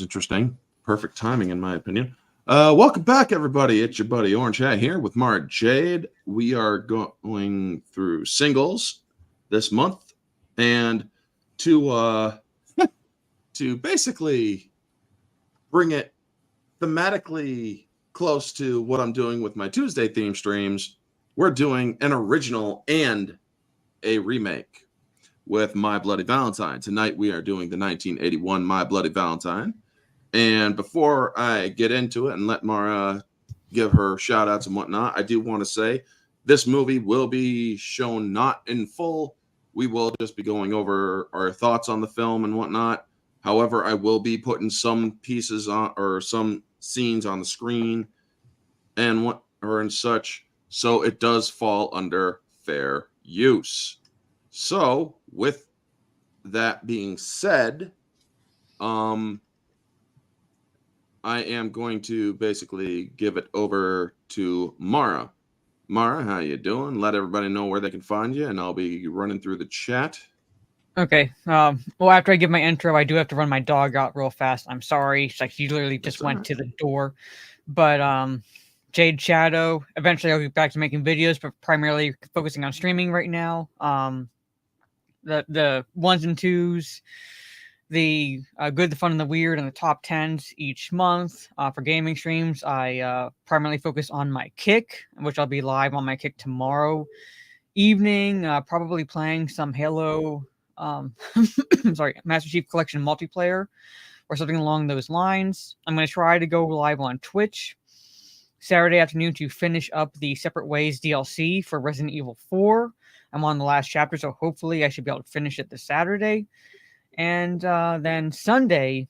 was interesting. Perfect timing, in my opinion. Welcome back, everybody. It's your buddy Orange Hat here with Mara Jade. We are going through singles this month, and to to basically bring it thematically close to what I'm doing with my Tuesday theme streams, we're doing an original and a remake with My Bloody Valentine. Tonight we are doing the 1981 My Bloody Valentine. And before I get into it and let Mara give her shout outs and whatnot, I do want to say this movie will be shown not in full. We will just be going over our thoughts on the film and whatnot. However, I will be putting some pieces on or some scenes on the screen and such. So it does fall under fair use. So with that being said, I am going to basically give it over to Mara. Mara, how you doing? Let everybody know where they can find you, and I'll be running through the chat. Okay. Well, after I give my intro, I do have to run my dog out real fast. I'm sorry. It's like he literally just went to the door. But Jade Shadow. Eventually, I'll be back to making videos, but primarily focusing on streaming right now. The ones and twos, the good, the fun, and the weird, and the top 10s each month. For gaming streams, I primarily focus on my Kick, which I'll be live on my Kick tomorrow evening. Probably playing some Halo. Sorry, Master Chief Collection multiplayer or something along those lines. I'm going to try to go live on Twitch Saturday afternoon to finish up the Separate Ways DLC for Resident Evil 4. I'm on the last chapter, so hopefully I should be able to finish it this Saturday. And then Sunday,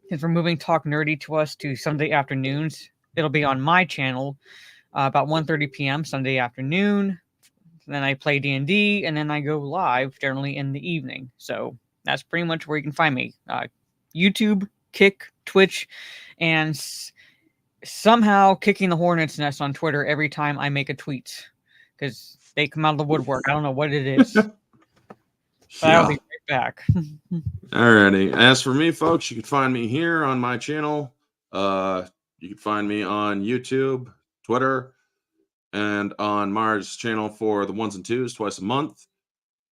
since we're moving Talk Nerdy to us to Sunday afternoons, it'll be on my channel about 1:30 p.m. Sunday afternoon. Then I play D&D, and then I go live generally in the evening. So that's pretty much where you can find me. YouTube, Kick, Twitch, and somehow kicking the hornet's nest on Twitter every time I make a tweet. Because they come out of the woodwork. I don't know what it is. But I'll be right back. Alrighty. As for me, folks, you can find me here on my channel. You can find me on YouTube, Twitter, and on Mars' channel for the ones and twos twice a month.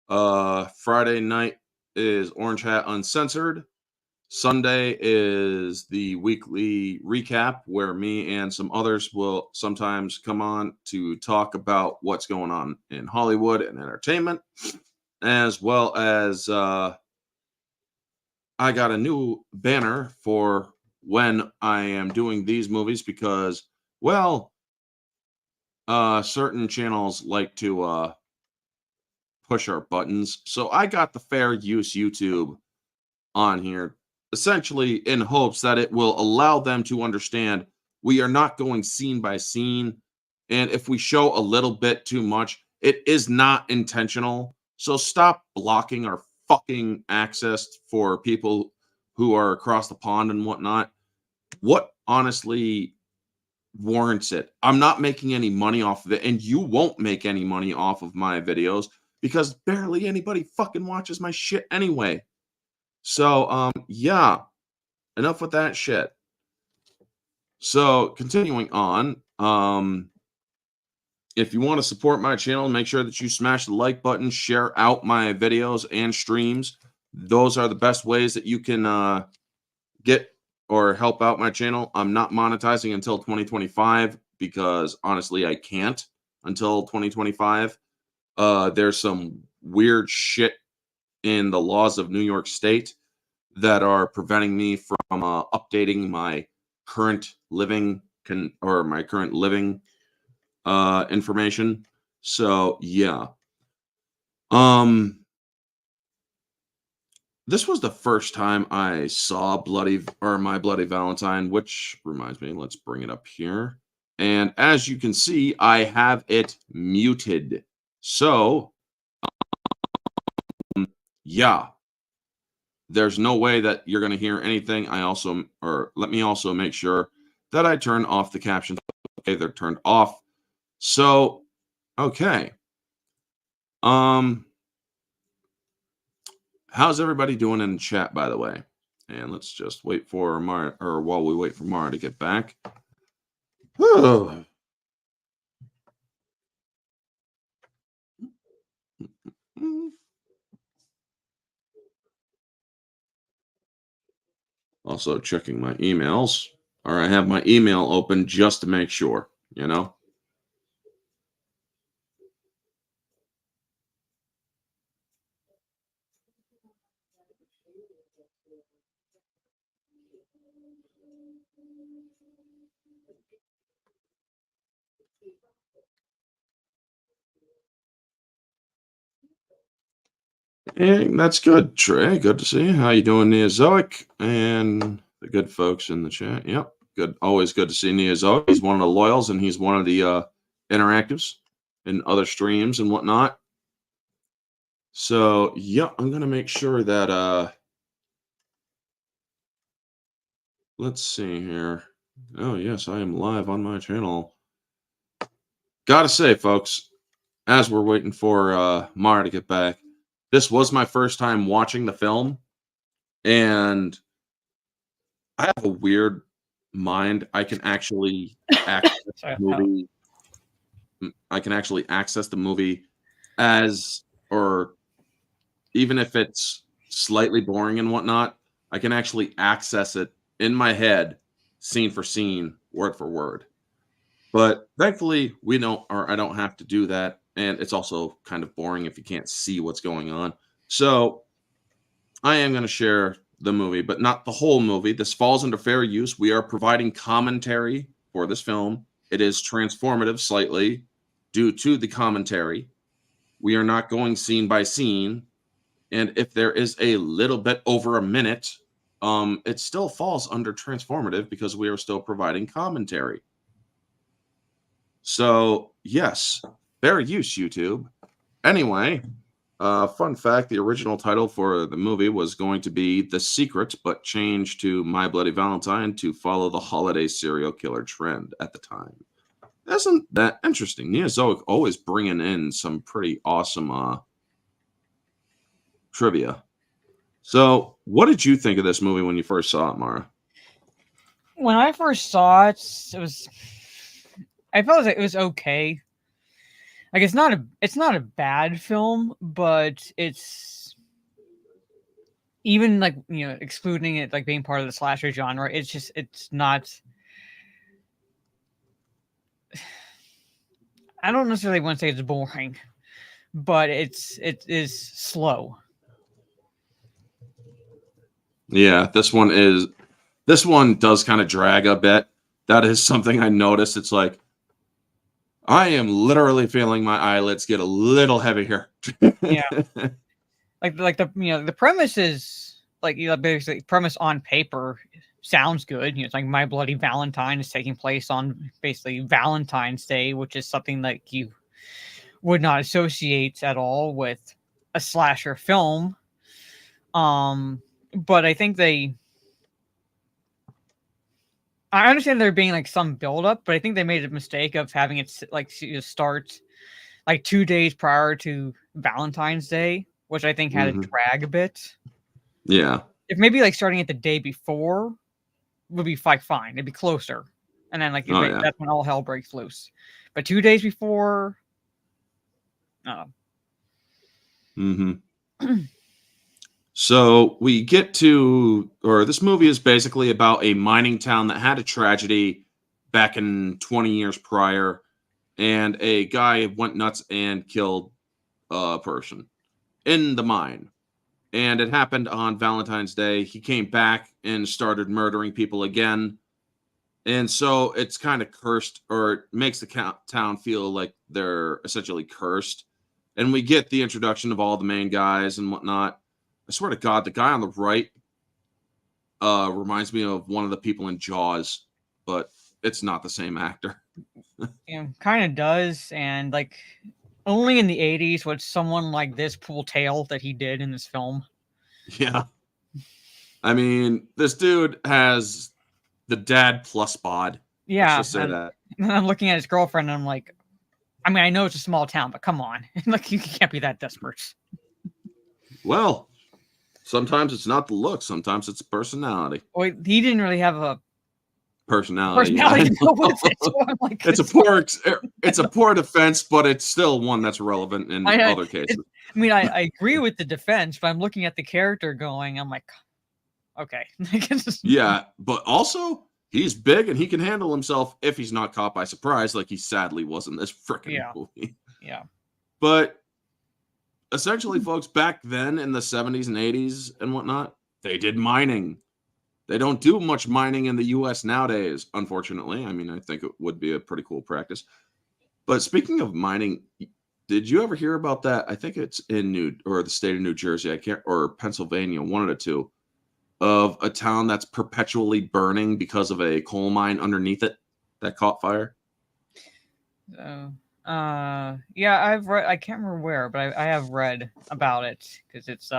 Friday night is Orange Hat Uncensored. Sunday is the weekly recap where me and some others will sometimes come on to talk about what's going on in Hollywood and entertainment, as well as I got a new banner for when I am doing these movies because, well, certain channels like to push our buttons. So I got the fair use YouTube on here, essentially in hopes that it will allow them to understand we are not going scene by scene. And if we show a little bit too much, it is not intentional. So stop blocking our fucking access for people who are across the pond and whatnot. What honestly warrants it? I'm not making any money off of it, and you won't make any money off of my videos because barely anybody fucking watches my shit anyway. So, yeah, enough with that shit. So, continuing on, if you want to support my channel, make sure that you smash the like button, share out my videos and streams. Those are the best ways that you can get or help out my channel. I'm not monetizing until 2025 because honestly, I can't until 2025. There's some weird shit in the laws of New York State that are preventing me from updating my current living information. So yeah. This was the first time I saw My Bloody Valentine, which reminds me, let's bring it up here. And as you can see, I have it muted. So, yeah, there's no way that you're going to hear anything. Let me also make sure that I turn off the captions. Okay, they're turned off. So, okay. How's everybody doing in the chat, by the way? And let's just wait for Mara, or while we wait for Mara to get back. Oh. Also checking my emails, or I have my email open just to make sure, you know? And that's good, Trey. Good to see you. How you doing, Neozoic? And the good folks in the chat. Yep. Good. Always good to see Neozoic. He's one of the loyals and he's one of the interactives in other streams and whatnot. So yeah, I'm gonna make sure that let's see here. Oh yes, I am live on my channel. Gotta say, folks, as we're waiting for Mara to get back, this was my first time watching the film, and I have a weird mind. I can actually access the movie. I can actually access the movie as, or even if it's slightly boring and whatnot, I can actually access it in my head, scene for scene, word for word. But thankfully, we don't, or I don't have to do that. And it's also kind of boring if you can't see what's going on. So I am going to share the movie, but not the whole movie. This falls under fair use. We are providing commentary for this film. It is transformative slightly due to the commentary. We are not going scene by scene. And if there is a little bit over a minute, it still falls under transformative because we are still providing commentary. So, yes, fair use, YouTube. Anyway, fun fact, the original title for the movie was going to be The Secret, but changed to My Bloody Valentine to follow the holiday serial killer trend at the time. Isn't that interesting? Neozoic always bringing in some pretty awesome trivia. So, what did you think of this movie when you first saw it, Mara? When I first saw it, I felt like it was okay. Like it's not a bad film, but it's even like, you know, excluding it like being part of the slasher genre, it's not. I don't necessarily want to say it's boring, but it is slow. Yeah, this one does kind of drag a bit. That is something I noticed. It's like I am literally feeling my eyelids get a little heavier. Yeah. like the, you know, the premise is like, you know, basically premise on paper sounds good. You know, it's like My Bloody Valentine is taking place on basically Valentine's Day, which is something like you would not associate at all with a slasher film. But I think I understand there being like some buildup, but I think they made a mistake of having it like start like 2 days prior to Valentine's Day, which I think had a drag a bit. Yeah. If maybe like starting it the day before would be like fine, it'd be closer, and then like that's when all hell breaks loose. But 2 days before, So we get to, or this movie is basically about a mining town that had a tragedy back in 20 years prior, and a guy went nuts and killed a person in the mine. And it happened on Valentine's Day. He came back and started murdering people again. And so it's kind of cursed, or it makes the town feel like they're essentially cursed. And we get the introduction of all the main guys and whatnot. I swear to God, the guy on the right reminds me of one of the people in Jaws, but it's not the same actor. Yeah, kind of does. And like only in the 80s would someone like this pull tail that he did in this film. Yeah. I mean, this dude has the dad plus bod. Yeah. Let's just say that. And I'm looking at his girlfriend and I'm like, I mean, I know it's a small town, but come on. Like, you can't be that desperate. Well, Sometimes it's not the look. Sometimes it's personality. Well, he didn't really have a Personality. personality to go with it. So I'm like, It's a poor defense, but it's still one that's relevant in other cases. I agree with the defense, but I'm looking at the character going, I'm like, okay. Yeah, but also he's big and he can handle himself if he's not caught by surprise, like he sadly was in this freaking movie. Yeah. But essentially, folks, back then in the 70s and 80s and whatnot, they did mining. They don't do much mining in the U.S. nowadays, unfortunately. I mean, I think it would be a pretty cool practice. But speaking of mining, did you ever hear about that? I think it's in the state of New Jersey, or Pennsylvania, one of the two, of a town that's perpetually burning because of a coal mine underneath it that caught fire. Yeah, I've read. I can't remember where, but I have read about it because it's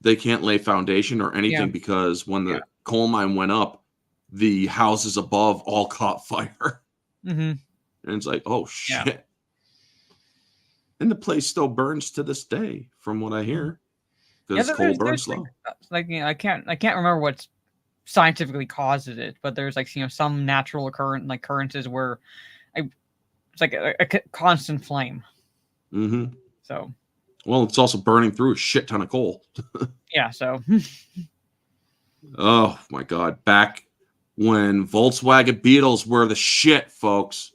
They can't lay foundation or anything because when the coal mine went up, the houses above all caught fire. Mm-hmm. And it's like, oh shit. And the place still burns to this day, from what I hear. Because coal burns slow. I can't remember what scientifically causes it, but there's some natural occurrences where it's like a constant flame. Mm-hmm. So. Well, it's also burning through a shit ton of coal. Yeah, so. Oh my God! Back when Volkswagen Beetles were the shit, folks.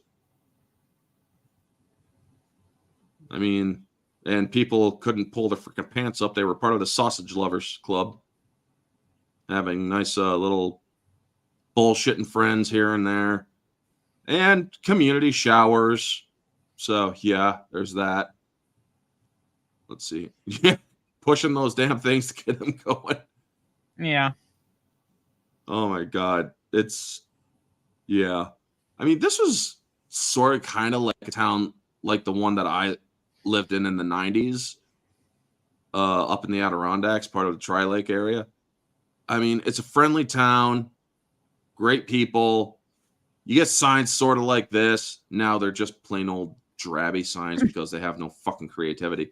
I mean, and people couldn't pull their freaking pants up. They were part of the Sausage Lovers Club, having nice little bullshitting friends here and there, and community showers. So yeah, there's that. Let's see. Pushing those damn things to get them going. Yeah. Oh my God. Yeah. I mean, this was sort of kind of like a town like the one that I lived in the 90s, up in the Adirondacks, part of the Tri-Lake area. I mean, it's a friendly town, great people. You get signs sort of like this. Now they're just plain old drabby signs because they have no fucking creativity.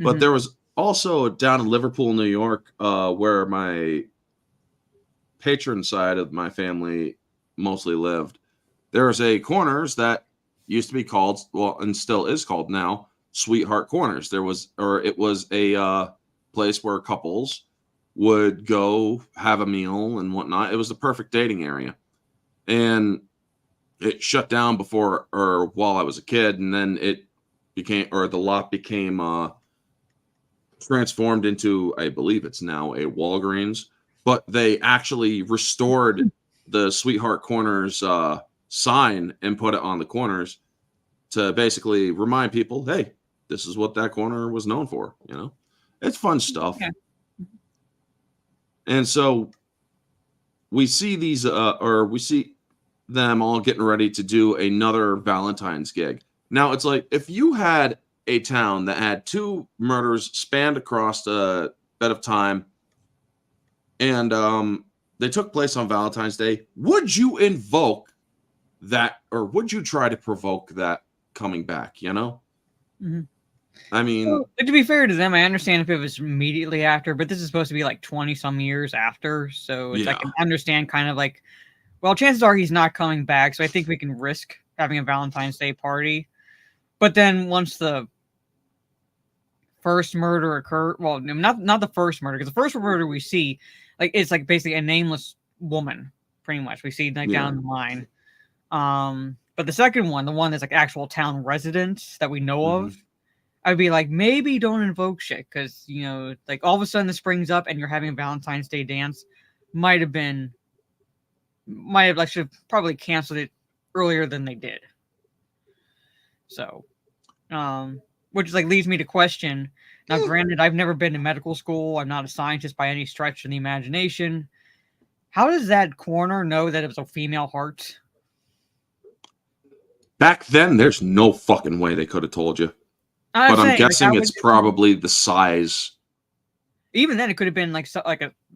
But there was also down in Liverpool, New York, where my patron side of my family mostly lived. There was a Corners that used to be called, well, and still is called now, Sweetheart Corners. It was a place where couples would go have a meal and whatnot. It was the perfect dating area. And it shut down while I was a kid, and then the lot became transformed into, I believe it's now a Walgreens, but they actually restored the Sweetheart Corners sign and put it on the corners to basically remind people, hey, this is what that corner was known for. It's fun stuff. Yeah. And so we see we see them all getting ready to do another Valentine's gig. Now it's like, if you had a town that had two murders spanned across a bit of time, and they took place on Valentine's Day, would you invoke that, or would you try to provoke that coming back? Mm-hmm. I mean, well, to be fair to them, I understand if it was immediately after, but this is supposed to be like 20 some years after, so it's I can understand kind of like, well, chances are he's not coming back, so I think we can risk having a Valentine's Day party. But then once the first murder occurred, well, not the first murder, because the first murder we see, it's like basically a nameless woman, pretty much. We see down the line. But the second one, the one that's like actual town residents that we know of, I'd be like, maybe don't invoke shit, because all of a sudden the springs up and you're having a Valentine's Day dance, might have should have probably canceled it earlier than they did. So, which leads me to question. Now, granted, I've never been to medical school. I'm not a scientist by any stretch of the imagination. How does that coroner know that it was a female heart? Back then, there's no fucking way they could have told you. I'm guessing it's probably the size. Even then, it could have been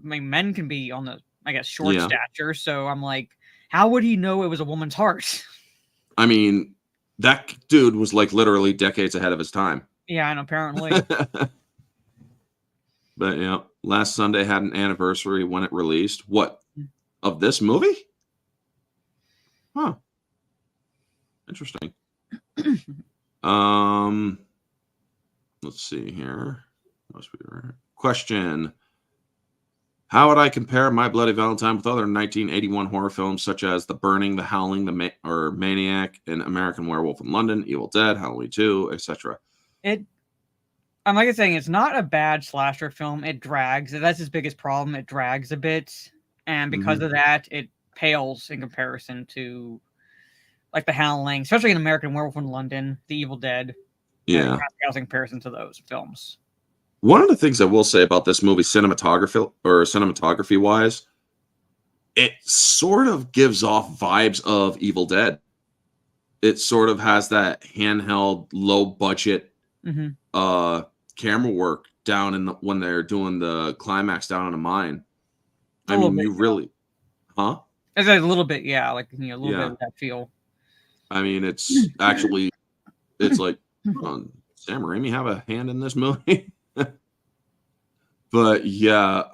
men can be on the, I guess, short stature. So I'm like, how would he know it was a woman's heart? I mean, that dude was literally decades ahead of his time. Yeah, and apparently. But yeah. last Sunday had an anniversary when it released. What, of this movie? Huh. Interesting. Let's see here. Must be right. Question. How would I compare My Bloody Valentine with other 1981 horror films such as The Burning, The Howling, Maniac, and American Werewolf in London, Evil Dead, Halloween 2, etc.? I'm like I was saying, it's not a bad slasher film. It drags. That's its biggest problem. It drags a bit. And because of that, it pales in comparison to like The Howling, especially in American Werewolf in London, The Evil Dead. Yeah. It pales in comparison to those films. One of the things I will say about this movie, cinematography wise, it sort of gives off vibes of Evil Dead. It sort of has that handheld, low budget camera work down in when they're doing the climax down in a mine. I mean, you really, huh? It's a little bit, yeah, like a little bit of that feel. I mean, it's actually, it's like, Sam Raimi have a hand in this movie. But yeah,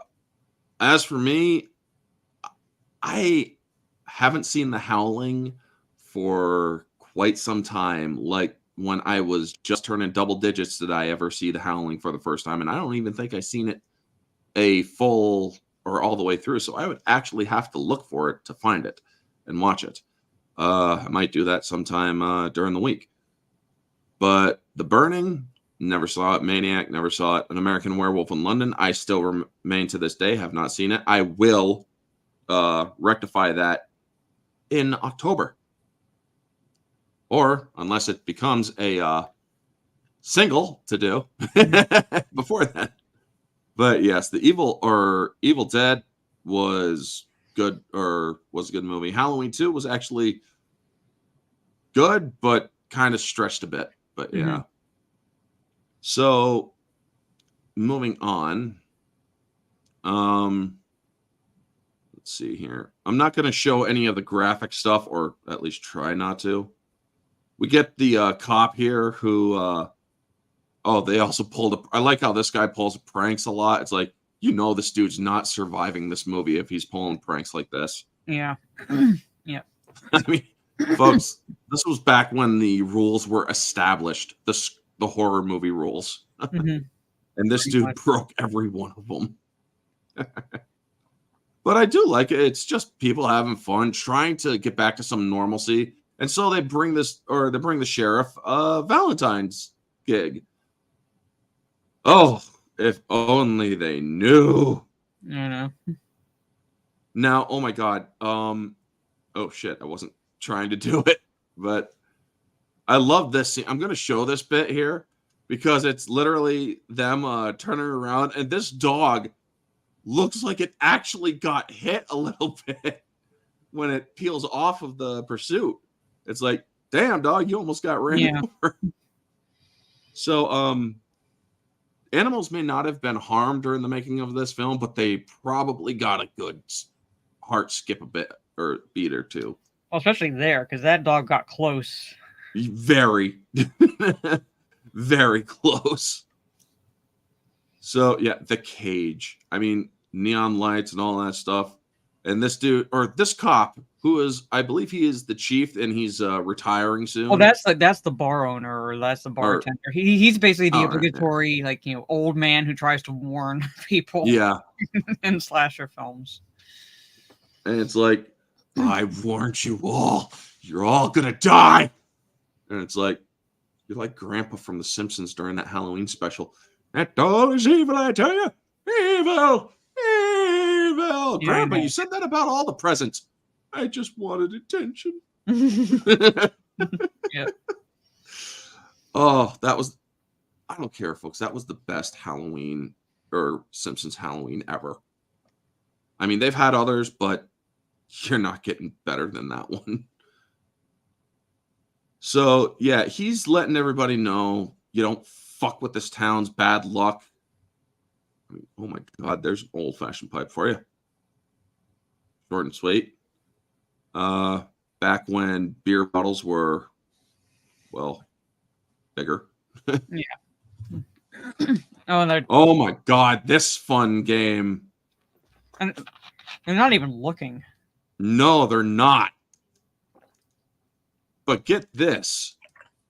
as for me, I haven't seen The Howling for quite some time. Like when I was just turning double digits, did I ever see The Howling for the first time? And I don't even think I seen it a full or all the way through. So I would actually have to look for it to find it and watch it. I might do that sometime during the week. But The Burning, never saw it. Maniac, never saw it. An American Werewolf in London, I still remain to this day, have not seen it. I will rectify that in October. Or unless it becomes a single to do before that. But yes, the Evil Dead was good, or was a good movie. Halloween 2 was actually good, but kind of stretched a bit. But yeah. So moving on. Let's see here. I'm not going to show any of the graphic stuff, or at least try not to. We get the cop here who they also pulled I like how this guy pulls pranks a lot. It's like, this dude's not surviving this movie if he's pulling pranks like this. Yeah. Yeah. I mean, folks, this was back when the rules were established, the horror movie rules. And this dude broke every one of them. But I do like it. It's just people having fun, trying to get back to some normalcy. And so they bring the sheriff Valentine's gig. Oh, if only they knew. I know. Now, oh my God. Oh shit, I wasn't trying to do it, but I love this scene. I'm going to show this bit here because it's literally them turning around, and this dog looks like it actually got hit a little bit when it peels off of the pursuit. It's like, damn, dog, you almost got ran over. So, animals may not have been harmed during the making of this film, but they probably got a good heart skip a bit or beat or two. Well, especially there, because that dog got close. Very, very close. So, yeah, the cage. I mean, neon lights and all that stuff. And this dude, or this cop, who is, I believe he is the chief, and he's retiring soon. Oh, that's the bar owner, or that's the bartender. He's basically the obligatory, old man who tries to warn people. Yeah. In slasher films. And it's like, I warned you all. You're all gonna die. And it's like, you're like Grandpa from The Simpsons during that Halloween special. That doll is evil, I tell you. Evil. Evil. Yeah, Grandpa, you said that about all the presents. I just wanted attention. Yeah. Oh, I don't care, folks. That was the best Halloween or Simpsons Halloween ever. I mean, they've had others, but you're not getting better than that one. So, yeah, he's letting everybody know you don't fuck with this town's bad luck. I mean, oh, my God, there's an old-fashioned pipe for you. Short and sweet. Back when beer bottles were, well, bigger. Yeah. Oh, and Oh my god, this fun game. they're not even looking. No, they're not. But get this.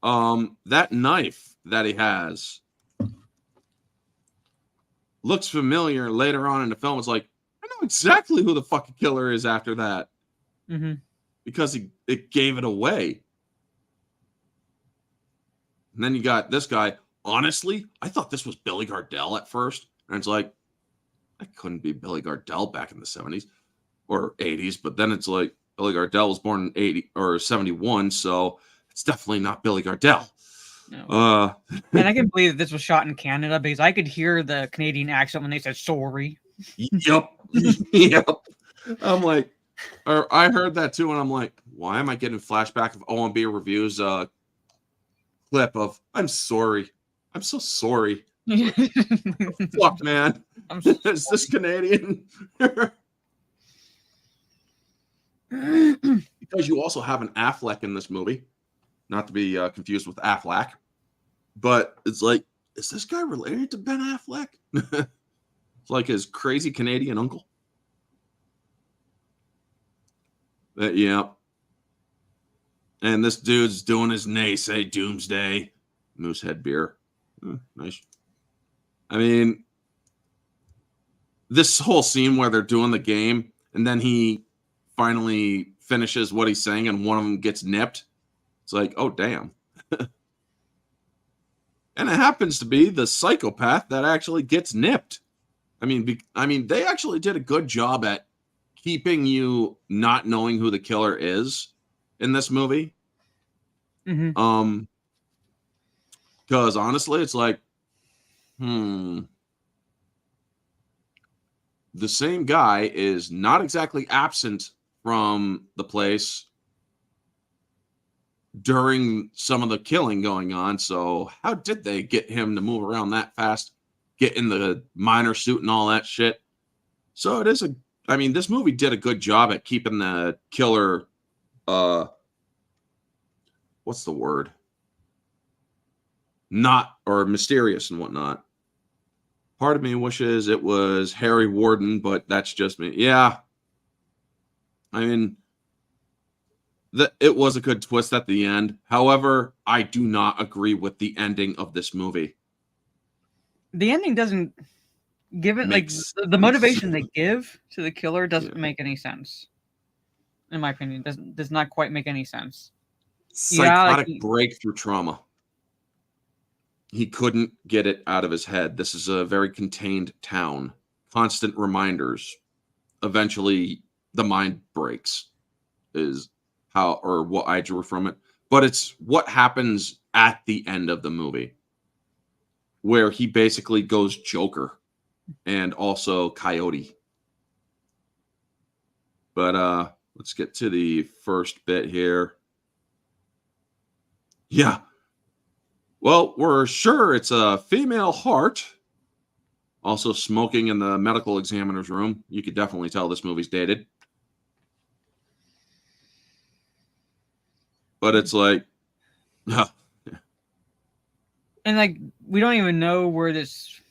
That knife that he has looks familiar later on in the film. It's like, I know exactly who the fucking killer is after that. Mm-hmm. Because it gave it away. And then you got this guy. Honestly, I thought this was Billy Gardell at first. And it's like, that couldn't be Billy Gardell back in the 70s or 80s. But then it's like, Billy Gardell was born in 80 or 71. So it's definitely not Billy Gardell. No. And I can believe that this was shot in Canada because I could hear the Canadian accent when they said sorry. Yep. Yep. I'm like, or I heard that too, and I'm like, why am I getting flashback of OMB reviews clip of I'm sorry. I'm so sorry. Fuck, man. Is this Canadian? Because you also have an Affleck in this movie. Not to be confused with Affleck. But it's like, is this guy related to Ben Affleck? It's like his crazy Canadian uncle. Yeah. And this dude's doing his naysay doomsday. Moosehead beer. Nice. I mean, this whole scene where they're doing the game and then he finally finishes what he's saying and one of them gets nipped. It's like, oh, damn. And it happens to be the psychopath that actually gets nipped. I mean, they actually did a good job at keeping you not knowing who the killer is in this movie. Mm-hmm. Because honestly, it's like, the same guy is not exactly absent from the place during some of the killing going on. So how did they get him to move around that fast, get in the miner suit and all that shit? So this movie did a good job at keeping the killer, what's the word? Not, or mysterious and whatnot. Part of me wishes it was Harry Warden, but that's just me. Yeah. I mean, it was a good twist at the end. However, I do not agree with the ending of this movie. The ending doesn't give it, like, the motivation they give to the killer doesn't make any sense. In my opinion, does not quite make any sense. Psychotic breakthrough trauma. He couldn't get it out of his head. This is a very contained town. Constant reminders. Eventually, the mind breaks, is how, or what I drew from it. But it's what happens at the end of the movie, where he basically goes Joker and also Coyote. But let's get to the first bit here. Yeah. Well, we're sure it's a female heart. Also smoking in the medical examiner's room. You could definitely tell this movie's dated. But it's like... And, like, we don't even know where this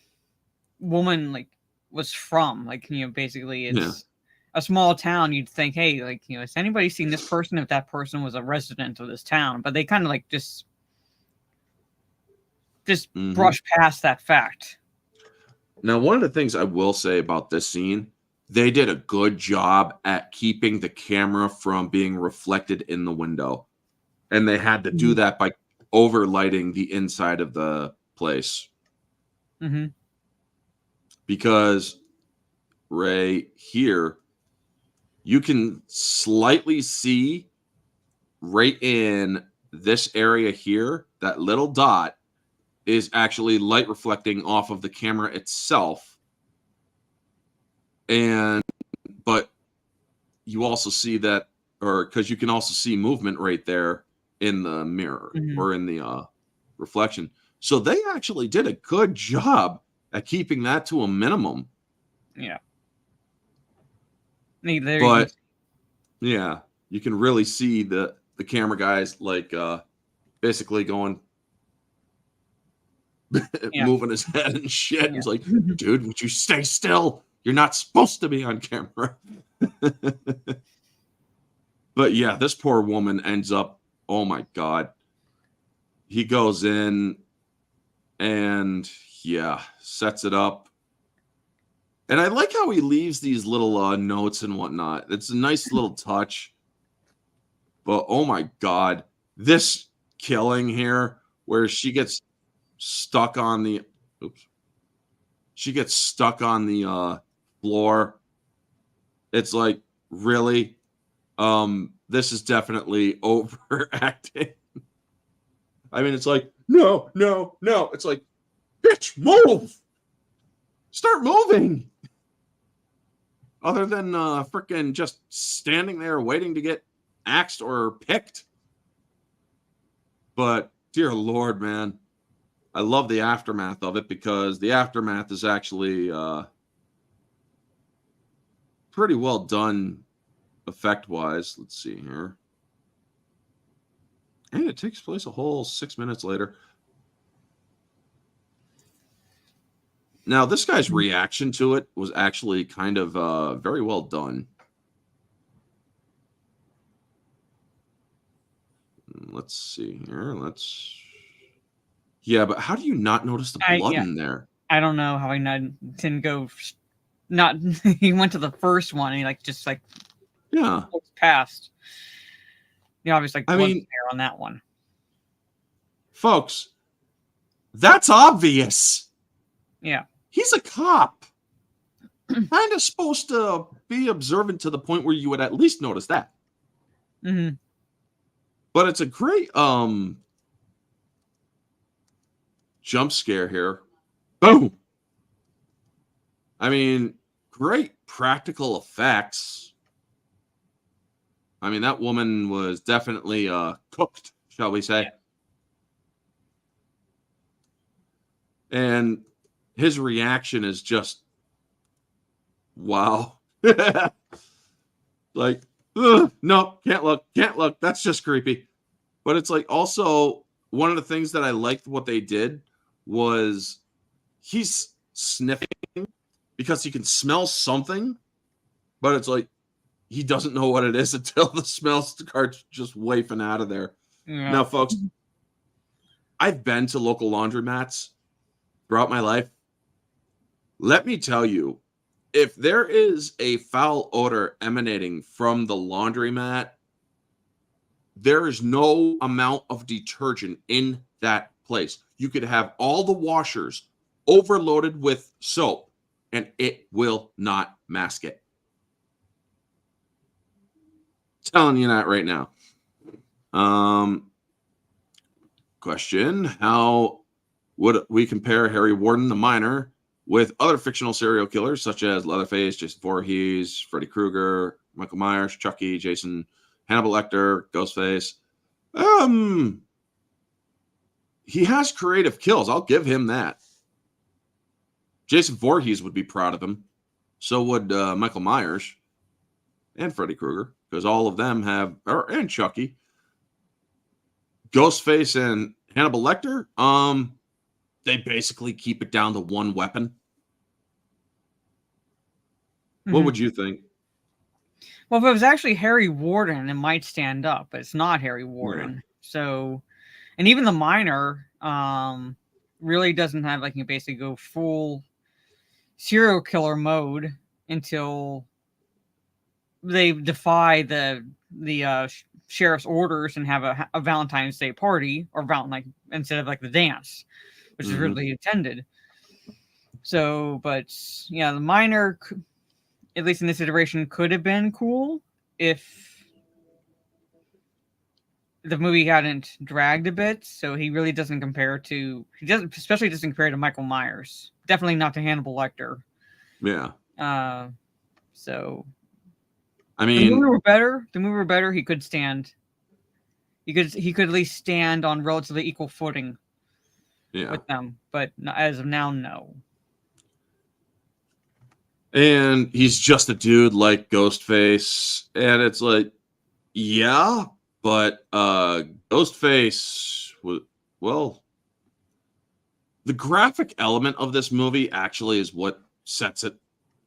woman, like, was from. Like, basically it's a small town. You'd think, hey, like, has anybody seen this person if that person was a resident of this town? But they kind of, like, just brush past that fact. Now, one of the things I will say about this scene, they did a good job at keeping the camera from being reflected in the window. And they had to do that by overlighting the inside of the place. Mm-hmm. Because right here, you can slightly see right in this area here, that little dot is actually light reflecting off of the camera itself. But you also see that, or because you can also see movement right there in the mirror or in the reflection. So they actually did a good job at keeping that to a minimum. Yeah. But yeah, you can really see the camera guys like basically going, moving his head and shit. Yeah. He's like, dude, would you stay still? You're not supposed to be on camera. But yeah, this poor woman ends up, oh my God. He goes in and sets it up. And I like how he leaves these little notes and whatnot. It's a nice little touch. But oh my God, this killing here where she gets stuck on the floor. It's like, really? This is definitely overacting. I mean, it's like, no. It's like, bitch, move. Start moving. Other than freaking just standing there waiting to get axed or picked. But dear Lord, man, I love the aftermath of it because the aftermath is actually pretty well done effect-wise. Let's see here. And it takes place a whole 6 minutes later. Now, this guy's reaction to it was actually kind of very well done. Let's see here. Yeah, but how do you not notice the blood in there? I don't know how he didn't go. He went to the first one and he looks past. Obviously, I mean, there on that one, folks. That's obvious. Yeah, he's a cop. Kind of supposed to be observant to the point where you would at least notice that. Mm-hmm. But it's a great jump scare here. Boom. I mean, great practical effects. I mean, that woman was definitely cooked, shall we say. Yeah. And his reaction is just, wow. Like, no, can't look. That's just creepy. But it's like also one of the things that I liked what they did was he's sniffing because he can smell something, but it's like he doesn't know what it is until the smell starts just wafting out of there. Yeah. Now, folks, I've been to local laundromats throughout my life. Let me tell you, if there is a foul odor emanating from the laundromat, there is no amount of detergent in that place. You could have all the washers overloaded with soap, and it will not mask it. Telling you that right now. Question: how would we compare Harry Warden, the Miner, with other fictional serial killers such as Leatherface, Jason Voorhees, Freddy Krueger, Michael Myers, Chucky, Jason, Hannibal Lecter, Ghostface? He has creative kills. I'll give him that. Jason Voorhees would be proud of him. So would Michael Myers and Freddy Krueger, because all of them have, and Chucky. Ghostface and Hannibal Lecter, they basically keep it down to one weapon. Mm-hmm. What would you think? Well, if it was actually Harry Warden, it might stand up, but it's not Harry Warden. Yeah. So, and even the Miner really doesn't have, like, you basically go full serial killer mode until they defy the sheriff's orders and have a Valentine's Day party, or instead of like the dance, which is really intended. So, but yeah, the Miner, at least in this iteration, could have been cool if the movie hadn't dragged a bit. So he really doesn't compare to, especially doesn't compare to Michael Myers. Definitely not to Hannibal Lecter. Yeah. So, I mean, the movie were better. He could stand. He could at least stand on relatively equal footing. Yeah. With them, but as of now, no. And he's just a dude like Ghostface, and it's like, yeah, but Ghostface was, well, the graphic element of this movie actually is what sets it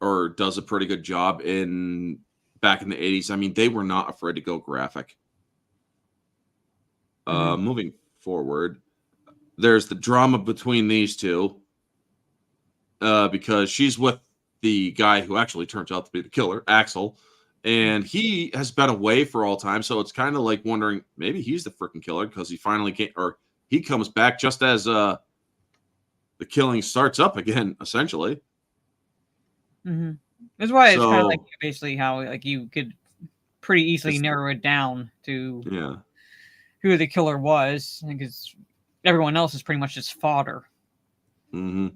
or does a pretty good job back in the 80s. I mean, they were not afraid to go graphic. Moving forward, there's the drama between these two because she's with the guy who actually turns out to be the killer, Axel, and he has been away for all time. So it's kind of like wondering maybe he's the freaking killer because he finally can't, or he comes back just as the killing starts up again, essentially. Mm-hmm. That's why it's kind of like basically how like you could pretty easily narrow it down to who the killer was, because everyone else is pretty much just fodder. Mm-hmm.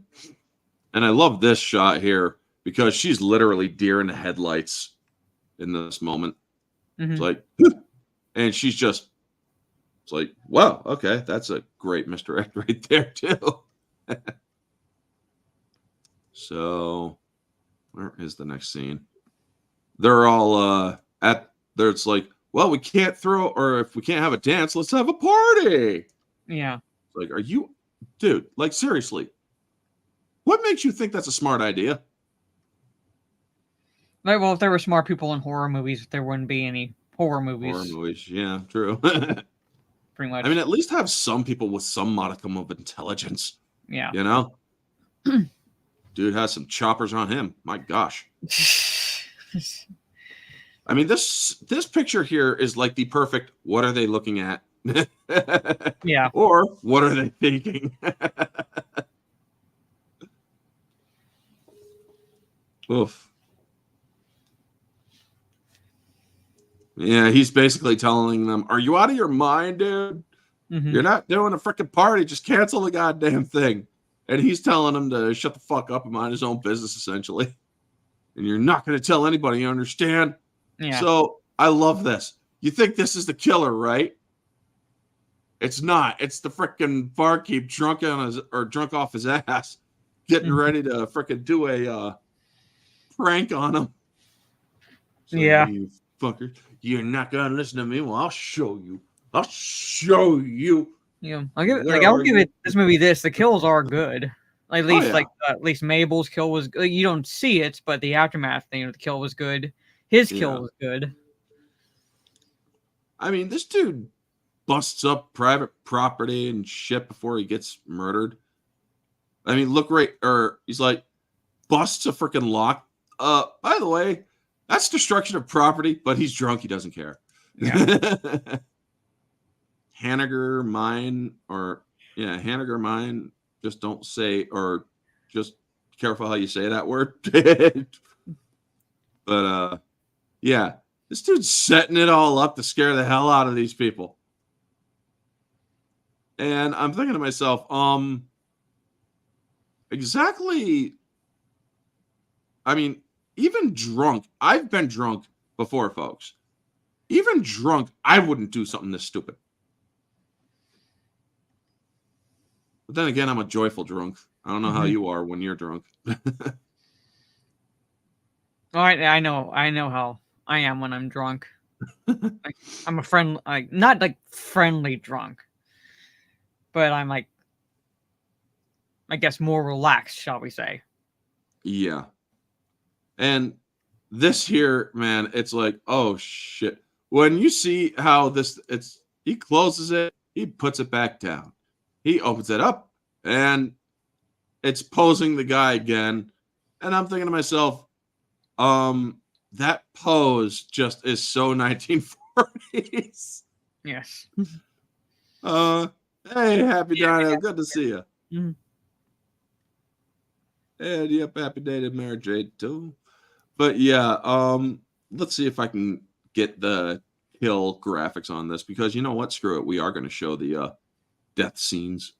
And I love this shot here because she's literally deer in the headlights in this moment. Mm-hmm. It's like, and she's just, it's like, wow, okay, that's a great misdirect right there too. So, where is the next scene? They're all it's like, well, we can't throw, or if we can't have a dance, let's have a party. Yeah. Like, are you, dude, like, seriously, what makes you think that's a smart idea? Like, well, if there were smart people in horror movies, there wouldn't be any horror movies. Horror movies, yeah, true. Pretty much. I mean, at least have some people with some modicum of intelligence. Yeah. You know? Dude has some choppers on him. My gosh. I mean, this picture here is like the perfect, what are they looking at? Yeah. Or what are they thinking? Oof. Yeah, he's basically telling them, are you out of your mind, dude? Mm-hmm. You're not doing a freaking party. Just cancel the goddamn thing. And he's telling them to shut the fuck up and mind his own business, essentially. And you're not going to tell anybody, you understand? Yeah. So I love this. You think this is the killer, right? It's not. It's the freaking barkeep drunk off his ass, getting ready to freaking do a prank on him. So, yeah. You fuckers, you're not going to listen to me. Well, I'll show you. I'll show you. Yeah, I'll give it this movie this. The kills are good. At least at least Mabel's kill was good. You don't see it, but the aftermath thing of the kill was good. His kill was good. I mean, this dude busts up private property and shit before he gets murdered. I mean, he's like busts a freaking lock. By the way, that's destruction of property, but he's drunk. He doesn't care. Yeah. Hanniger mine, just don't say, or just careful how you say that word. But yeah, this dude's setting it all up to scare the hell out of these people. And I'm thinking to myself, exactly. I mean, even drunk, I've been drunk before, folks. Even drunk, I wouldn't do something this stupid. But then again, I'm a joyful drunk. I don't know how you are when you're drunk. All right, I know how I am when I'm drunk. Like, I'm a friend, not like friendly drunk, but I'm like, I guess more relaxed, shall we say? Yeah. And this here, man, it's like, oh shit. When you see how he closes it, he puts it back down. He opens it up, and it's posing the guy again. And I'm thinking to myself, that pose just is so 1940s. Yes. Hey, happy Dino. Good to see you. Mm-hmm. And yep, happy day to Mary Jade too. But yeah, let's see if I can get the kill graphics on this, because you know what? Screw it. We are going to show the death scenes.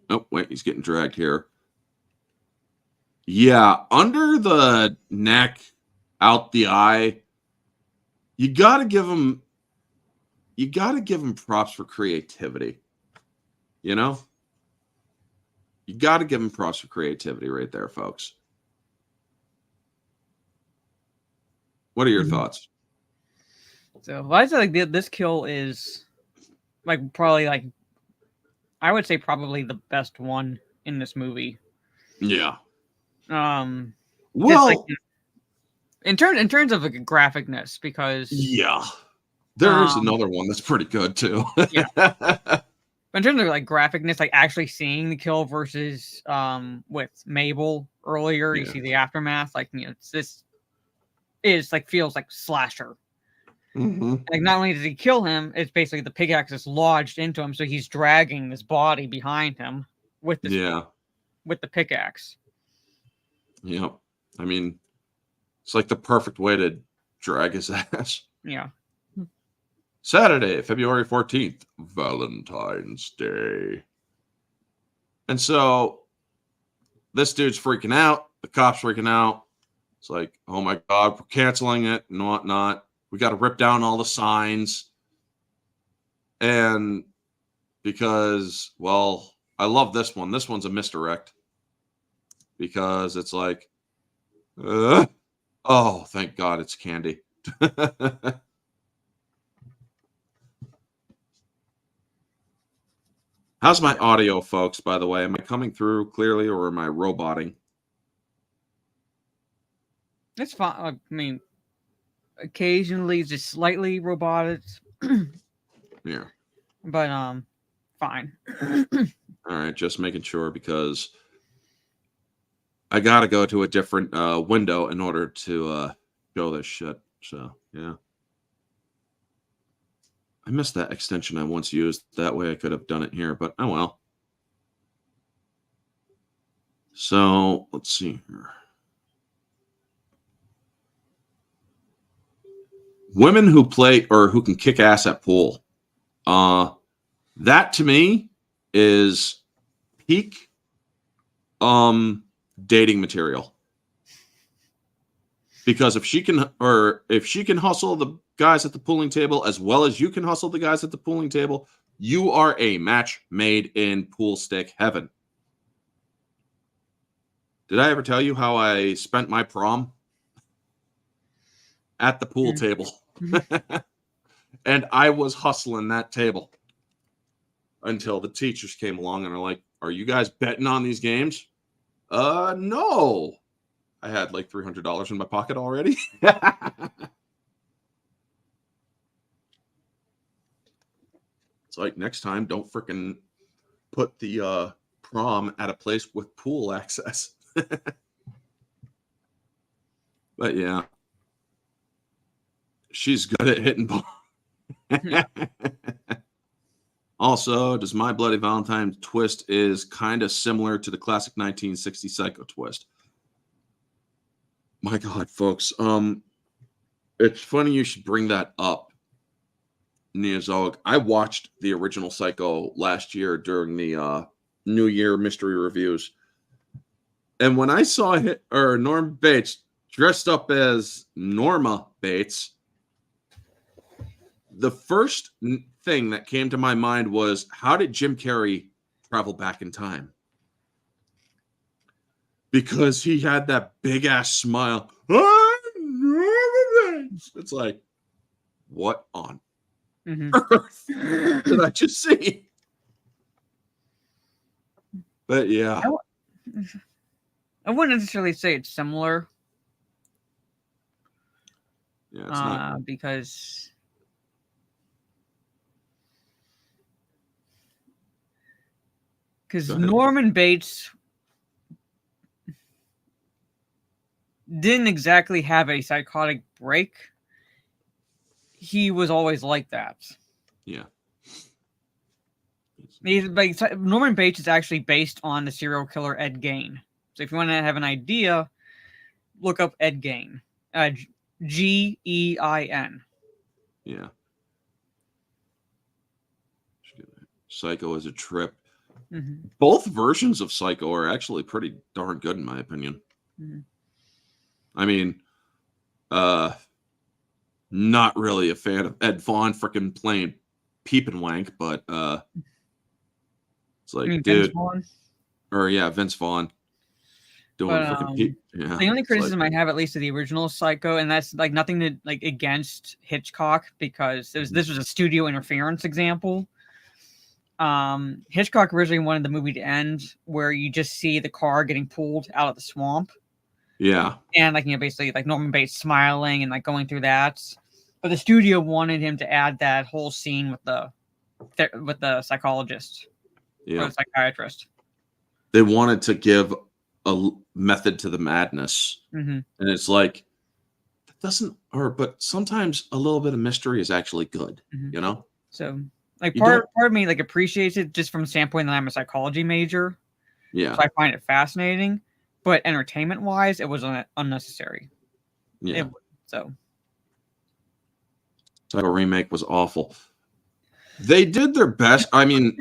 Oh, wait, he's getting dragged here. Yeah, under the neck, out the eye. You got to give him props for creativity. You know? You got to give him props for creativity right there, folks. What are your thoughts? So I say like this kill is like probably like I would say probably the best one in this movie. Yeah. Just like Well, in terms of like graphicness, because yeah. There is another one that's pretty good too. Yeah. But in terms of like graphicness, like actually seeing the kill versus with Mabel earlier, you Yeah. see the aftermath. Like this is like feels like slasher. Mm-hmm. Like not only does he kill him, it's basically the pickaxe is lodged into him, so he's dragging this body behind him with this with the pickaxe. Yep. I mean, it's like the perfect way to drag his ass. Yeah. Saturday, February 14th, Valentine's Day. And so this dude's freaking out. The cop's freaking out. It's like, oh my God, we're canceling it and whatnot. We got to rip down all the signs. And because, well, I love this one. This one's a misdirect. Because it's like, oh, thank God it's candy. How's my audio, folks, by the way? Am I coming through clearly or am I roboting? It's fine. I mean, occasionally it's just slightly robotic. Yeah. But fine. All right, just making sure because I got to go to a different window in order to show this shit. So, yeah. I missed that extension I once used. That way I could have done it here, but oh well. So, let's see here. Women who play or who can kick ass at pool. That to me is peak dating material. Because if she can hustle the guys at the pooling table as well as you can hustle the guys at the pooling table, you are a match made in pool stick heaven. Did I ever tell you how I spent my prom? At the pool table. And I was hustling that table until the teachers came along and are like, are you guys betting on these games? No. I had like $300 in my pocket already. It's like next time, don't freaking put the prom at a place with pool access. But yeah, she's good at hitting balls. Also, does My Bloody Valentine twist is kind of similar to the classic 1960 Psycho twist. My God, folks. It's funny you should bring that up, Neozog. I watched the original Psycho last year during the New Year mystery reviews. And when I saw Norm Bates dressed up as Norma Bates, the first thing that came to my mind was, how did Jim Carrey travel back in time? Because he had that big ass smile. It's like, what on earth did I just see? But yeah. I wouldn't necessarily say it's similar. Yeah, it's not. Because Norman Bates didn't exactly have a psychotic break. He was always like that. Yeah. Norman Bates is actually based on the serial killer Ed Gein. So if you want to have an idea, look up Ed Gein. Gein. Yeah. Psycho is a trip. Mm-hmm. Both versions of Psycho are actually pretty darn good in my opinion. Mm-hmm. I mean, not really a fan of Ed Vaughn freaking playing Peep and Wank, but it's like, dude, Vince Vaughn. doing But freaking yeah. the only It's like, criticism I have, at least of the original Psycho, and that's like nothing to like against Hitchcock, because this was a studio interference example. Hitchcock originally wanted the movie to end where you just see the car getting pulled out of the swamp, yeah, and like, you know, basically like Norman Bates smiling and like going through that. But the studio wanted him to add that whole scene with the psychologist or yeah. the psychiatrist. They wanted to give a method to the madness, Mm-hmm. and it's like that doesn't. But sometimes a little bit of mystery is actually good. Mm-hmm. You know. So like You part of me like appreciates it just from the standpoint that I'm a psychology major. Yeah. So I find it fascinating, but entertainment wise, it was unnecessary. Yeah. So Psycho remake was awful. They did their best. I mean,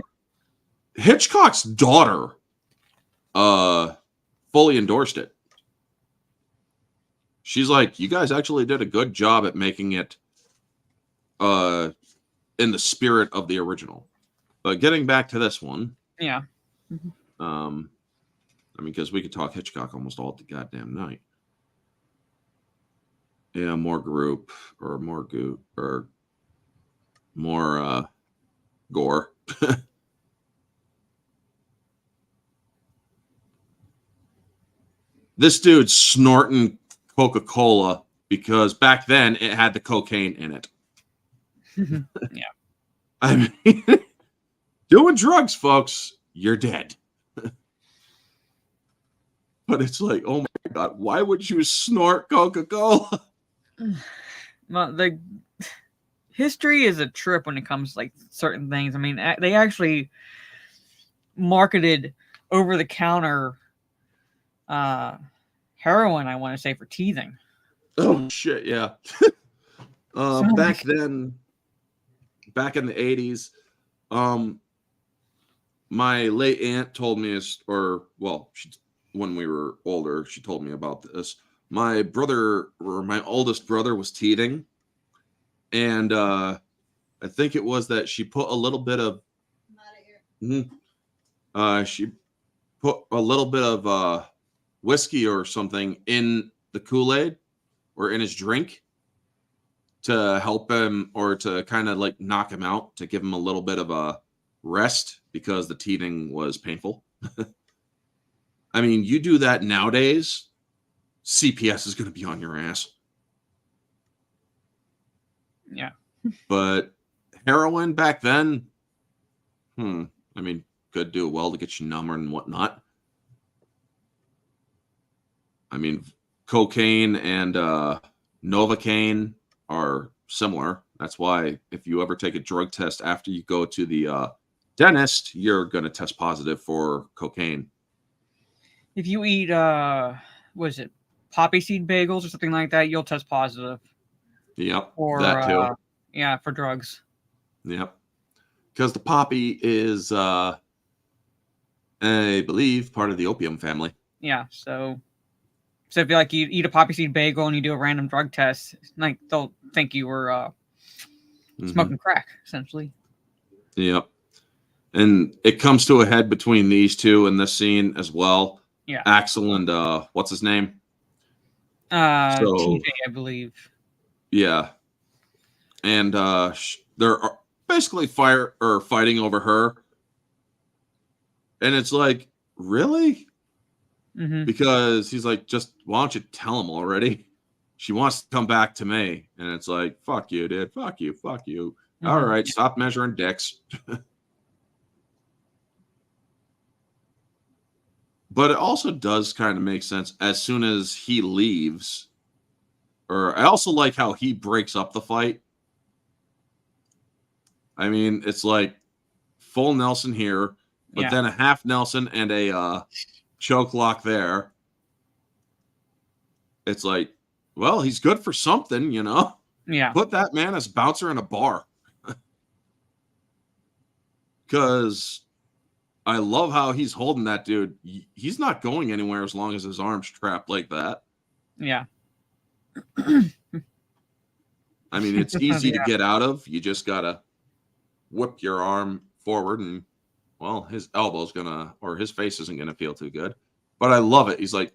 Hitchcock's daughter fully endorsed it. She's like, you guys actually did a good job at making it in the spirit of the original. But getting back to this one, yeah. I mean, because we could talk Hitchcock almost all the goddamn night. Yeah, more group or more goo or more gore. This dude's snorting Coca-Cola because back then it had the cocaine in it. Yeah. I mean, doing drugs, folks, you're dead. But it's like, oh my God, why would you snort Coca-Cola? Well, the history is a trip when it comes to like certain things. I mean, they actually marketed over-the-counter heroin, I want to say, for teething. Oh shit, yeah. Back then, back in the 80s, my late aunt told me, when we were older, she told me about this. My brother, or my oldest brother, was teething, and I think it was that she put a little bit of she put a little bit of whiskey or something in the Kool-Aid or in his drink to help him, or to kind of like knock him out, to give him a little bit of a rest because the teething was painful. I mean, you do that nowadays, CPS is going to be on your ass. Yeah. But heroin back then, I mean, could do well to get you number and whatnot. I mean, cocaine and Novocaine are similar. That's why if you ever take a drug test after you go to the dentist, you're going to test positive for cocaine. If you eat, what is it, poppy seed bagels or something like that, you'll test positive. Yep, Or, that too. Yeah, for drugs. Yep. Because the poppy is, I believe, part of the opium family. Yeah, so if you eat a poppy seed bagel and you do a random drug test, like they'll think you were smoking crack, essentially. Yep. And it comes to a head between these two in this scene as well. Yeah. Axel and what's his name? TJ, I believe. Yeah. And they're basically fighting over her. And it's like, really? Mm-hmm. Because he's like, why don't you tell him already? She wants to come back to me. And it's like, fuck you, dude. Fuck you. Fuck you. Mm-hmm. All right, stop measuring dicks. But it also does kind of make sense as soon as he leaves. Or I also like how he breaks up the fight. I mean, it's like full Nelson here, but then a half Nelson and a choke lock there. It's like, well, he's good for something, you know? Yeah. Put that man as bouncer in a bar. Because I love how he's holding that dude. He's not going anywhere as long as his arm's trapped like that. Yeah. I mean, it's easy to get out of. You just got to whip your arm forward and, well, his elbow's going to, or his face isn't going to feel too good. But I love it. He's like,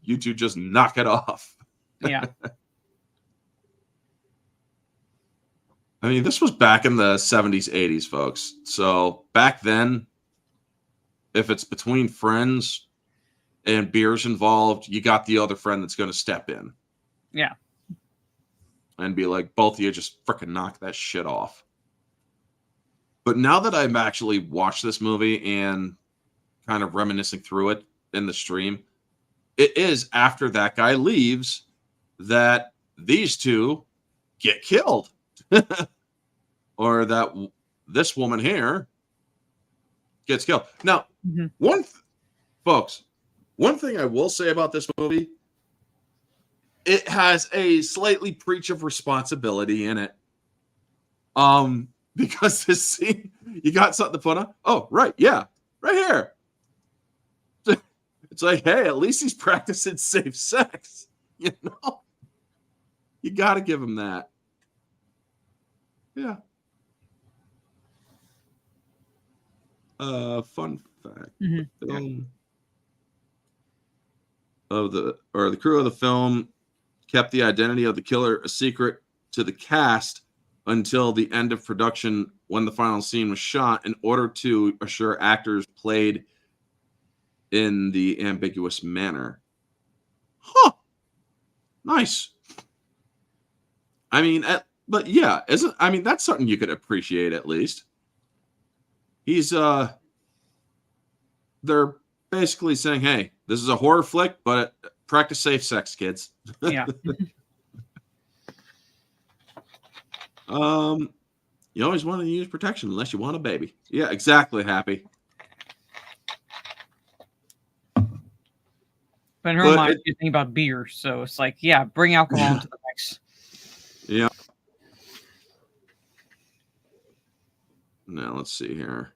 you two just knock it off. Yeah. I mean, this was back in the 70s, 80s, folks. So back then, if it's between friends and beer's involved, you got the other friend that's going to step in. Yeah. And be like, both of you just freaking knock that shit off. But now that I've actually watched this movie and kind of reminiscing through it in the stream, it is after that guy leaves that these two get killed. Or that this woman here gets killed. Now, folks, one thing I will say about this movie, it has a slightly breach of responsibility in it. Because this scene, you got something to put on? Oh, right, yeah, right here. It's like, hey, at least he's practicing safe sex. You know? You got to give him that. Yeah. Fun fact. The crew of the film kept the identity of the killer a secret to the cast until the end of production when the final scene was shot in order to assure actors played in the ambiguous manner. Huh. Nice. I mean, but yeah, that's something you could appreciate at least. He's they're basically saying, hey, this is a horror flick, but practice safe sex, kids. Yeah. You always want to use protection unless you want a baby. Yeah, exactly, Happy. But in her mind, she's thinking about beer, so it's like, yeah, bring alcohol into the mix. Yeah. Now let's see here.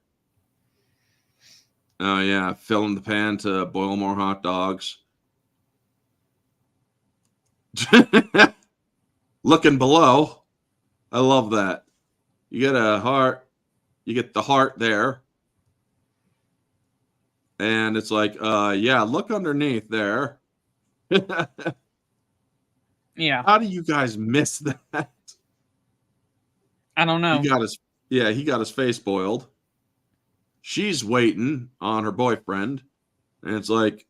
Oh yeah, fill in the pan to boil more hot dogs. Looking below. I love that. You get a heart. You get the heart there. And it's like, yeah, look underneath there. Yeah. How do you guys miss that? I don't know. He got his face boiled. She's waiting on her boyfriend. And it's like,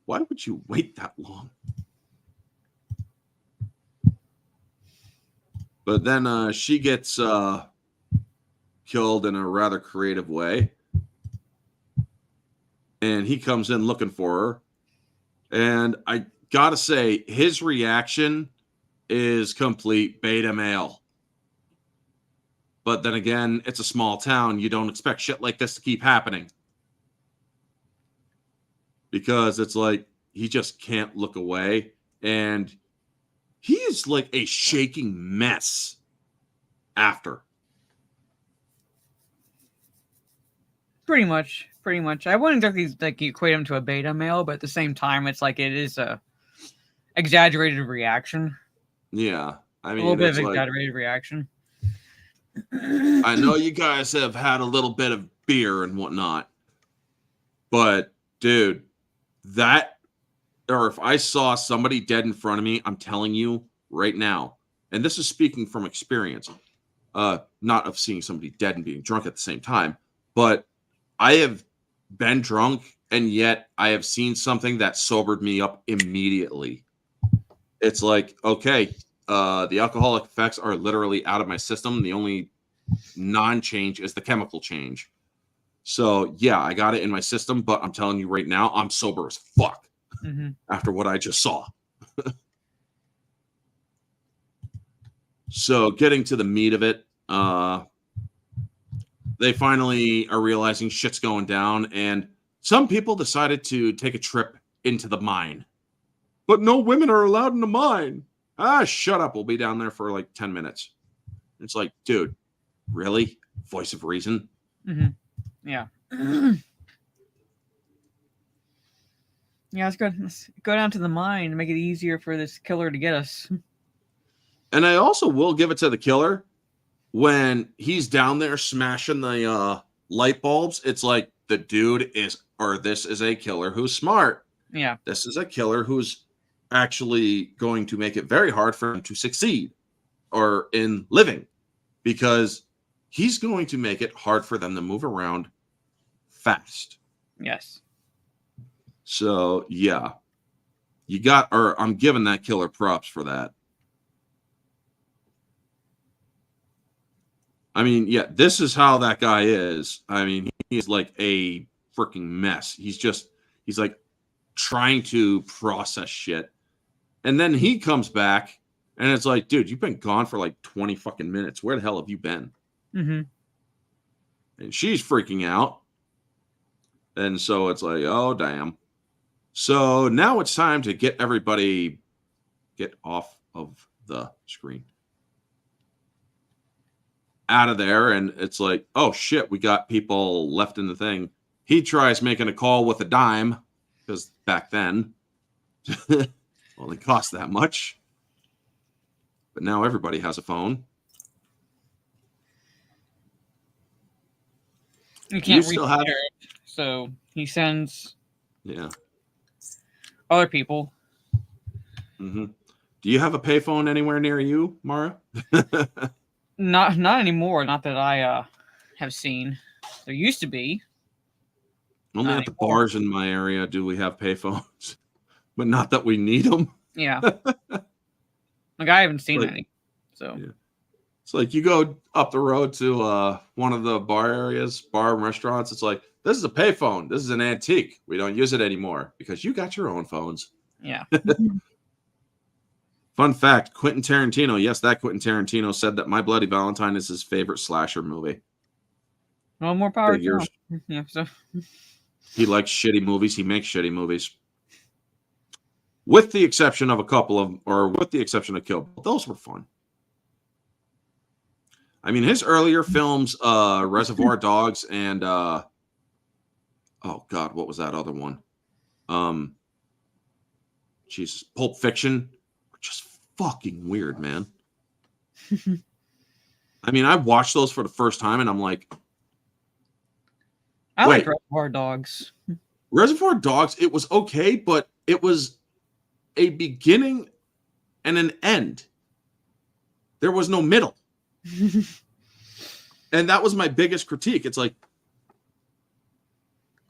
why would you wait that long? But then she gets killed in a rather creative way. And he comes in looking for her. And I gotta say, his reaction is complete beta male. But then again, it's a small town. You don't expect shit like this to keep happening. Because it's like, he just can't look away. And he is like a shaking mess after. Pretty much. I wouldn't exactly like equate him to a beta male, but at the same time, it's like it is a exaggerated reaction. Yeah, I mean, a little bit of exaggerated reaction. I know you guys have had a little bit of beer and whatnot, but dude, if I saw somebody dead in front of me, I'm telling you right now, and this is speaking from experience, not of seeing somebody dead and being drunk at the same time, but I have been drunk and yet I have seen something that sobered me up immediately. It's like, okay, the alcoholic effects are literally out of my system. The only non-change is the chemical change. So yeah, I got it in my system, but I'm telling you right now, I'm sober as fuck after what I just saw. So getting to the meat of it, they finally are realizing shit's going down, and some people decided to take a trip into the mine. But no women are allowed in the mine. Shut up. We'll be down there for like 10 minutes. It's like, dude, really? Voice of reason? Yeah. Yeah, it's good. Let's go down to the mine and make it easier for this killer to get us. And I also will give it to the killer. When he's down there smashing the light bulbs, it's like the dude this is a killer who's smart. Yeah. This is a killer who's actually going to make it very hard for him to succeed or in living, because he's going to make it hard for them to move around fast. Yes. So, yeah. I'm giving that killer props for that. I mean, yeah, this is how that guy is. I mean, he's like a freaking mess. He's like trying to process shit. And then he comes back and it's like, dude, you've been gone for like 20 fucking minutes. Where the hell have you been? Mm-hmm. And she's freaking out. And so it's like, oh, damn. So now it's time to get everybody get off of the screen. Out of there. And it's like, oh, shit, we got people left in the thing. He tries making a call with a dime because back then only cost that much. But now everybody has a phone. You can't still reach have it, so he sends yeah other people. Mm-hmm. Do you have a payphone anywhere near you, Mara? Not anymore. Not that I have seen. There used to be. Only Not at the anymore. bars in my area do we have payphones, but not that we need them. Yeah. Like I haven't seen Like, any. So yeah. It's like you go up the road to one of the bar and restaurants. It's like, this is a payphone. This is an antique. We don't use it anymore because you got your own phones. yeah. Fun fact, Quentin Tarantino. Yes, that Quentin Tarantino said that My Bloody Valentine is his favorite slasher movie. No more power. Figures. Yeah. So He likes shitty movies. He makes shitty movies. With the exception of with the exception of Kill Bill. Those were fun. I mean, his earlier films, Reservoir Dogs and oh God, what was that other one? Jesus, Pulp Fiction, were just fucking weird, man. I mean, I watched those for the first time and I'm like, I like Reservoir Dogs. Reservoir Dogs, it was okay, but it was a beginning and an end. There was no middle. And that was my biggest critique. It's like,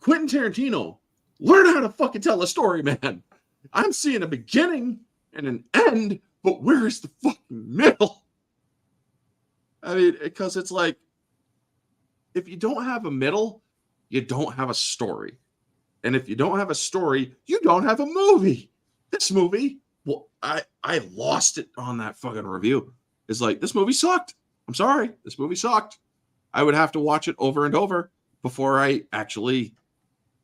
Quentin Tarantino, learn how to fucking tell a story, man. I'm seeing a beginning and an end, but where's the fucking middle? I mean, because it's like, if you don't have a middle, you don't have a story. And if you don't have a story, you don't have a movie. This movie, well, I lost it on that fucking review. It's like, this movie sucked. I'm sorry. This movie sucked. I would have to watch it over and over before I actually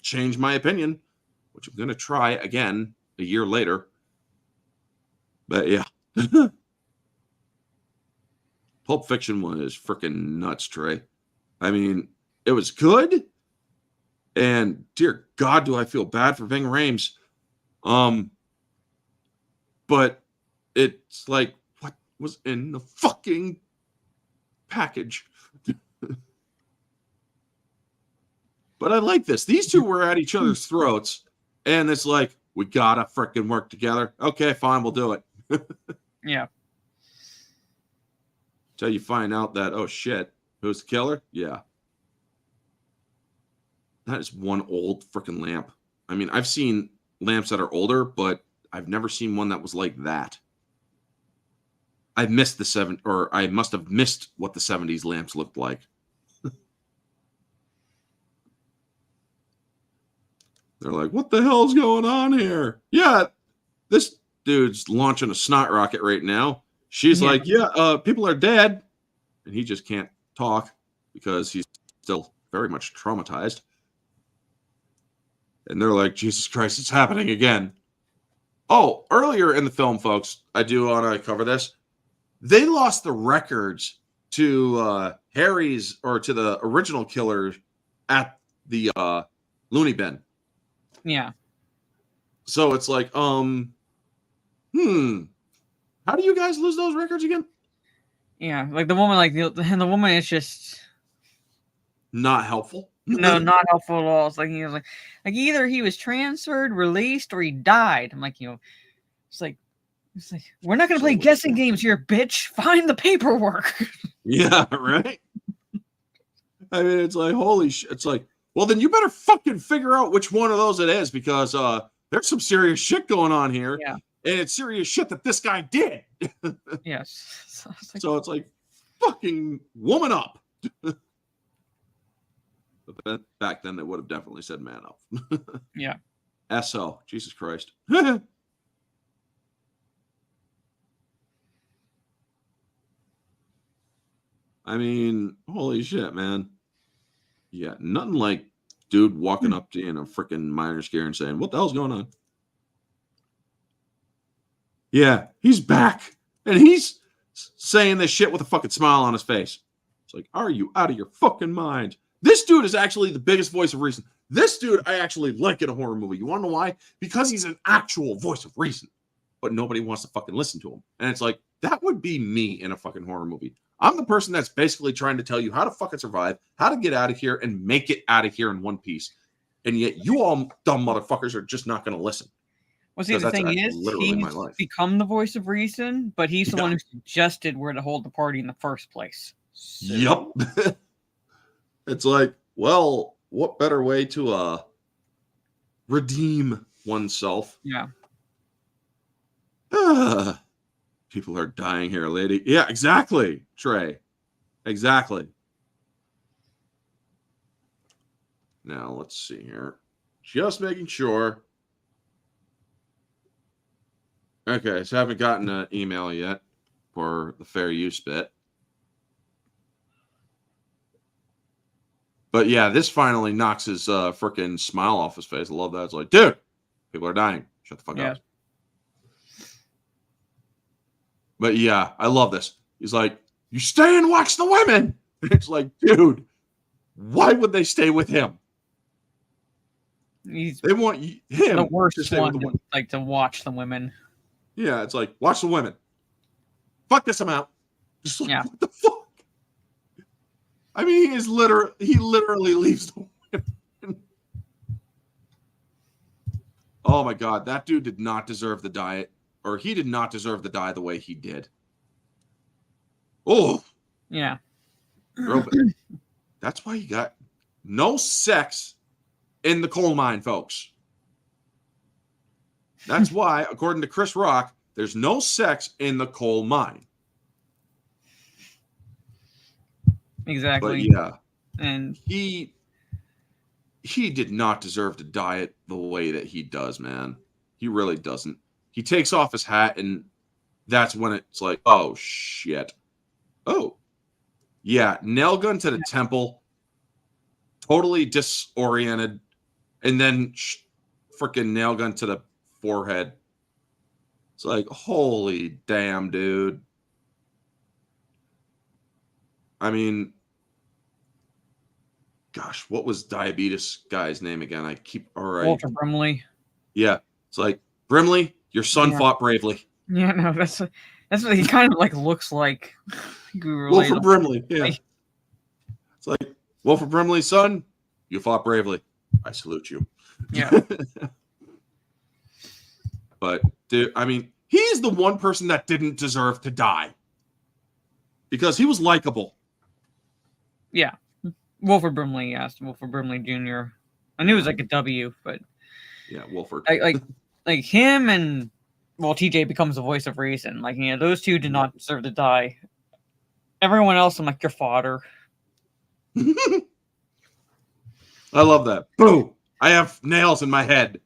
change my opinion, which I'm going to try again a year later. But yeah. Pulp Fiction was freaking nuts, Trey. I mean, it was good. And dear God, do I feel bad for Ving Rhames. But it's like, what was in the fucking package? But I like this. These two were at each other's throats, and it's like, we gotta freaking work together. Okay, fine, we'll do it. Yeah. Till you find out that, oh shit, who's the killer? Yeah. That is one old freaking lamp. I mean, I've seen lamps that are older, but I've never seen one that was like that. I must have missed what the 70s lamps looked like. They're like, what the hell's going on here? Yeah, this dude's launching a snot rocket right now. She's like, people are dead. And he just can't talk because he's still very much traumatized. And they're like, Jesus Christ, it's happening again. Oh, earlier in the film, folks, I do want to cover this. They lost the records to Harry's or to the original killer at the loony bin. Yeah. So it's like, how do you guys lose those records again? Yeah, like the woman, the woman is just not helpful. No, not helpful at all. It's like he was like either he was transferred, released, or he died. I'm like, it's like we're not gonna play guessing games here, bitch. Find the paperwork. Yeah, right. I mean, it's like, holy shit. It's like, well, then you better fucking figure out which one of those it is, because there's some serious shit going on here. Yeah. And it's serious shit that this guy did. Yes. So it's like, fucking woman up. But back then they would have definitely said man up. Yeah. SO. Jesus Christ. I mean, holy shit, man. Yeah, nothing like dude walking up to you in a freaking miner's gear and saying, what the hell's going on? Yeah, he's back. And he's saying this shit with a fucking smile on his face. It's like, are you out of your fucking mind? This dude is actually the biggest voice of reason. This dude I actually like in a horror movie. You want to know why? Because he's an actual voice of reason. But nobody wants to fucking listen to him. And it's like, that would be me in a fucking horror movie. I'm the person that's basically trying to tell you how to fucking survive, how to get out of here, and make it out of here in one piece. And yet you all dumb motherfuckers are just not going to listen. Well, see, the thing is, he's become the voice of reason, but he's the one who suggested where to hold the party in the first place. So. Yep. It's like, well, what better way to redeem oneself? Yeah. People are dying here, lady. Yeah, exactly, Trey. Exactly. Now, let's see here. Just making sure. Okay, so I haven't gotten an email yet for the fair use bit. But yeah, this finally knocks his freaking smile off his face. I love that. It's like, dude, people are dying. Shut the fuck up. But yeah, I love this. He's like, you stay and watch the women. And it's like, dude, why would they stay with him? They want him the worst one to like to watch the women. Yeah, it's like, watch the women. Fuck this amount. Just like, yeah. What the fuck? I mean, he literally leaves the women. Oh my god, that dude did not deserve the diet. Or he did not deserve to die the way he did. Oh. Yeah. That's why you got no sex in the coal mine, folks. That's why, according to Chris Rock, there's no sex in the coal mine. Exactly. But yeah. And he did not deserve to die it the way that he does, man. He really doesn't. He takes off his hat, and that's when it's like, oh, shit. Oh. Yeah, nail gun to the temple. Totally disoriented. And then freaking nail gun to the forehead. It's like, holy damn, dude. I mean, gosh, what was diabetes guy's name again? I keep, all right. Walter Brimley. Yeah, it's like, Brimley, your son fought bravely. Yeah, no, that's what he kind of like looks like. Wilford Brimley, yeah. It's like, Wilford Brimley's son, you fought bravely. I salute you. Yeah. But, dude, I mean, he's the one person that didn't deserve to die. Because he was likable. Yeah. Wilford Brimley, yes. Wilford Brimley Jr. I knew it was like a W, but... Yeah, Wilford. Like him and... Well, TJ becomes the voice of reason. Like, you know, those two did not deserve to die. Everyone else, I'm like, your fodder. I love that. Boom! I have nails in my head.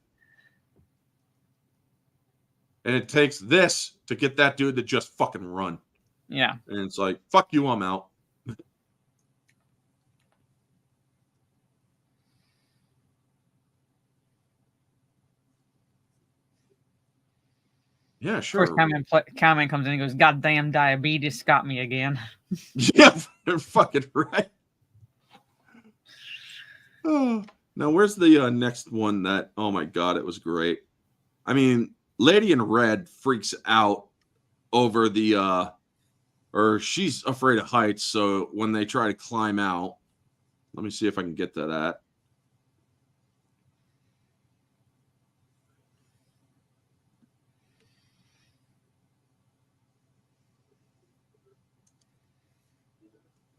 And it takes this to get that dude to just fucking run. Yeah. And it's like, fuck you, I'm out. Yeah, sure. Of course, Cameron comes in and goes, goddamn diabetes got me again. Yeah, they're fucking right. Oh. Now, where's the next one that, oh my God, it was great. I mean, Lady in Red freaks out over the, or she's afraid of heights, so when they try to climb out, Let me see if I can get to that.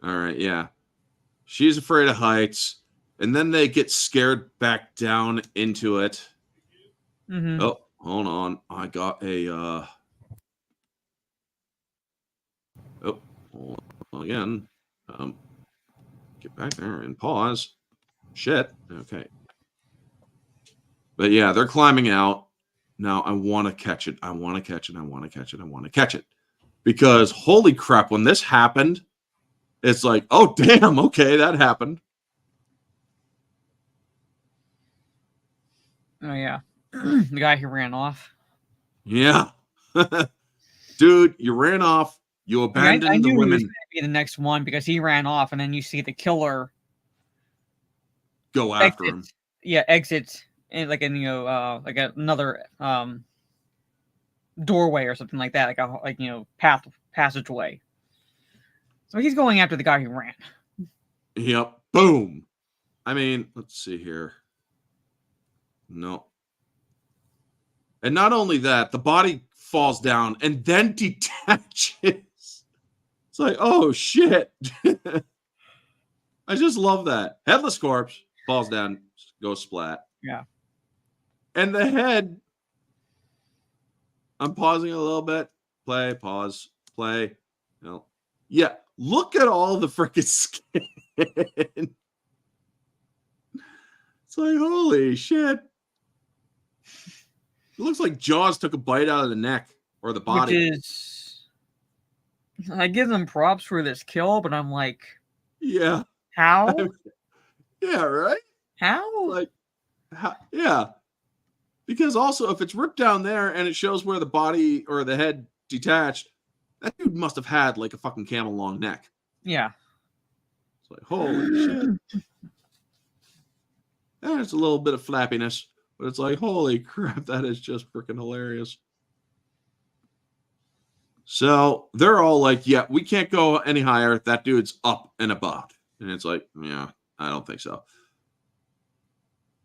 All right, yeah. She's afraid of heights, and then they get scared back down into it. Mm-hmm. Oh, hold on. I got a oh, hold on again. Get back there and pause. Shit. Okay. But yeah, they're climbing out. Now I want to catch it. I want to catch it. I want to catch it. I want to catch it. Because holy crap, when this happened, it's like, oh damn, okay, that happened. Oh yeah, the guy who ran off. Yeah. Dude, you ran off. You abandoned I the knew he was women. going to be the next one because he ran off, and then you see the killer Go after him. Exits in like like another doorway or something like that, like passageway. So he's going after the guy who ran. Yep. Boom. I mean, let's see here. No. And not only that, the body falls down and then detaches. It's like, oh shit. I just love that. Headless corpse falls down, goes splat. Yeah. And the head, I'm pausing a little bit. Play, pause, play. No. Yeah. Look at all the freaking skin. It's like, holy shit. It looks like Jaws took a bite out of the neck or the body. Which is, I give them props for this kill, but I'm like, yeah. how? Yeah, right? How? Like, yeah. Because also, if it's ripped down there and it shows where the body or the head detached, that dude must have had like a fucking camel long neck. Yeah. It's like, holy shit. There's a little bit of flappiness, but it's like, holy crap, that is just freaking hilarious. So they're all like, yeah, we can't go any higher. That dude's up and above. And it's like, yeah, I don't think so.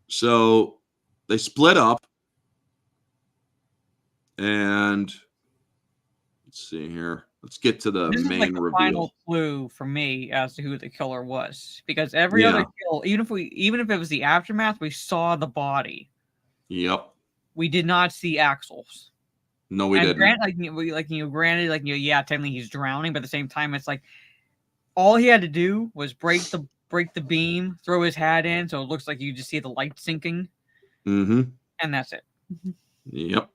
So they split up. And let's see here. Let's get to the This is main like the reveal. final clue for me as to who the killer was, because every other kill, even if it was the aftermath, we saw the body. Yep. We did not see Axel's. No, we didn't. Granted, yeah, technically he's drowning, but at the same time, it's like all he had to do was break the beam, throw his hat in, so it looks like you just see the light sinking, and that's it. Yep.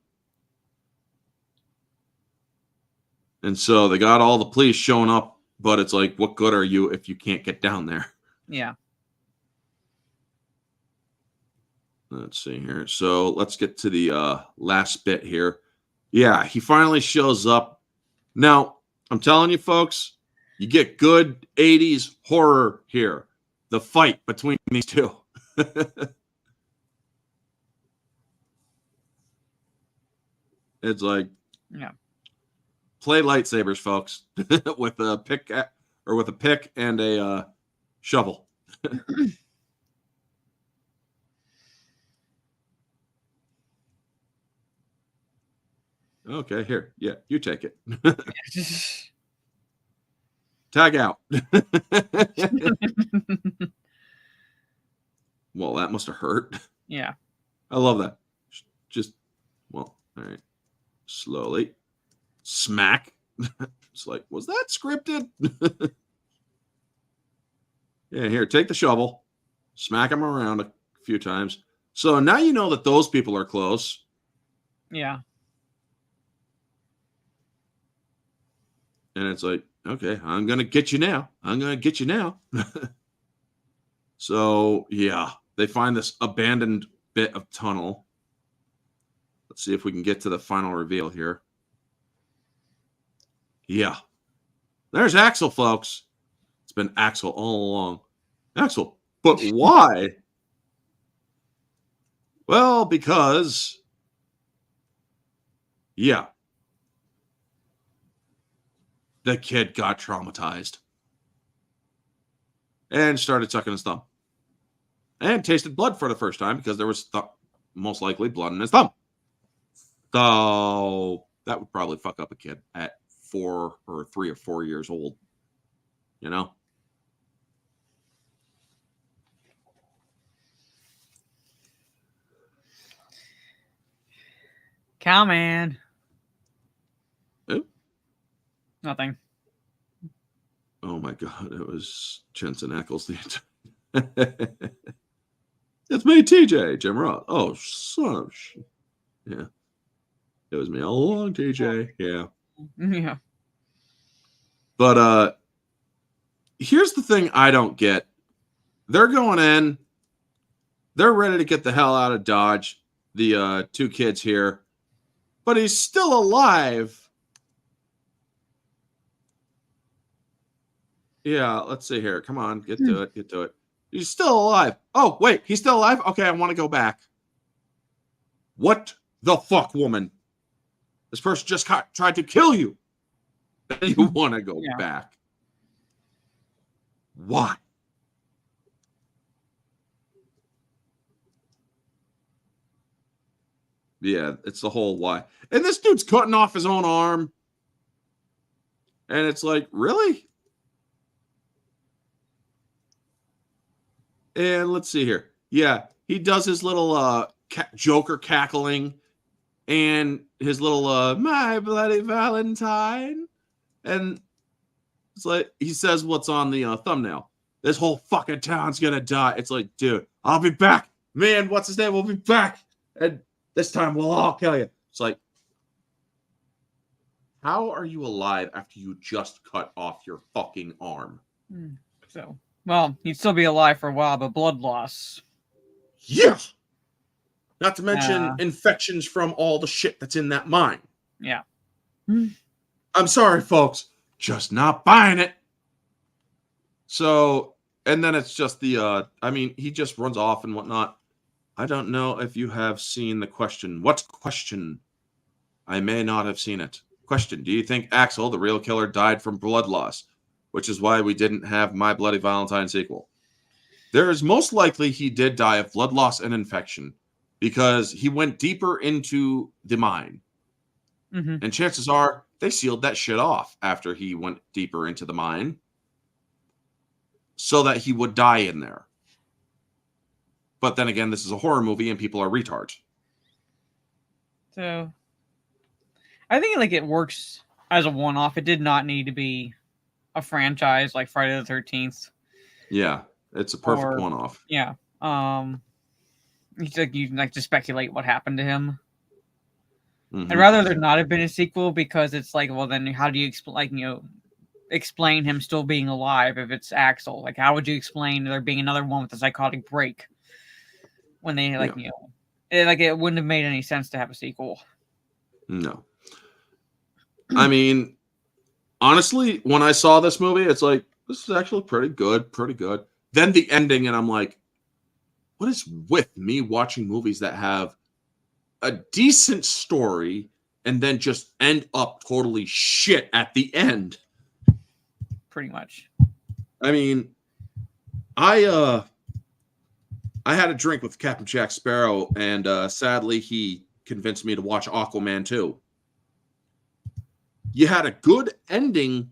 And so they got all the police showing up, but it's like, what good are you if you can't get down there? Yeah. Let's see here. So let's get to the last bit here. Yeah, he finally shows up. Now, I'm telling you, folks, you get good 80s horror here. The fight between these two. It's like, yeah, play lightsabers, folks, with a pick and a shovel. Okay, here. Yeah, you take it. Tag out. Well, that must have hurt. Yeah. I love that. Just, well, all right. Slowly. Smack. It's like, was that scripted? Yeah, here, take the shovel. Smack him around a few times. So now you know that those people are close. Yeah. And it's like, okay, I'm going to get you now. I'm going to get you now. So, yeah, they find this abandoned bit of tunnel. Let's see if we can get to the final reveal here. Yeah. There's Axel, folks. It's been Axel all along. Axel. But why? Well, because, yeah, the kid got traumatized. and started sucking his thumb. And tasted blood for the first time because there was most likely blood in his thumb. So that would probably fuck up a kid at 3 or 4 years old. You know? Cowman. Who? Nothing. Oh my God, it was Jensen Ackles the entire. It's me, TJ, Jim Ross. Oh, son of shit. Yeah. It was me all along, TJ. Yeah. Yeah. But here's the thing I don't get. They're going in. They're ready to get the hell out of Dodge, the 2 kids here. But he's still alive. Yeah, let's see here. Come on, get to it. Get to it. He's still alive. Oh, wait, he's still alive? Okay, I want to go back. What the fuck, woman? This person just tried to kill you. And you want to go back. Why? Yeah, it's the whole why. And this dude's cutting off his own arm. And it's like, really? And let's see here. Yeah, he does his little Joker cackling and his little my Bloody Valentine. And it's like he says what's on the thumbnail. This whole fucking town's gonna die. It's like, dude, I'll be back. Man, what's his name? We'll be back. And this time we'll all kill you. It's like, how are you alive after you just cut off your fucking arm? So, well, he'd still be alive for a while, but blood loss. Yeah. Not to mention infections from all the shit that's in that mine. Yeah. I'm sorry, folks. Just not buying it. So, and then it's just the, he just runs off and whatnot. I don't know if you have seen the question. What question? I may not have seen it. Question: do you think Axel, the real killer, died from blood loss, which is why we didn't have My Bloody Valentine sequel? There is most likely he did die of blood loss and infection because he went deeper into the mine. And chances are they sealed that shit off after he went deeper into the mine so that he would die in there. But then again, this is a horror movie and people are retards. So I think it works as a one-off. It did not need to be a franchise like Friday the 13th. Yeah, it's a perfect one-off. Yeah. You can to speculate what happened to him. I'd rather there not have been a sequel because it's like, well, then how do you explain him still being alive if it's Axel? Like, how would you explain there being another one with a psychotic break when they it wouldn't have made any sense to have a sequel. No. I mean, honestly, when I saw this movie, it's like, this is actually pretty good. Then the ending, and I'm like, what is with me watching movies that have a decent story and then just end up totally shit at the end? Pretty much. I mean, I had a drink with Captain Jack Sparrow, and sadly, he convinced me to watch Aquaman 2. You had a good ending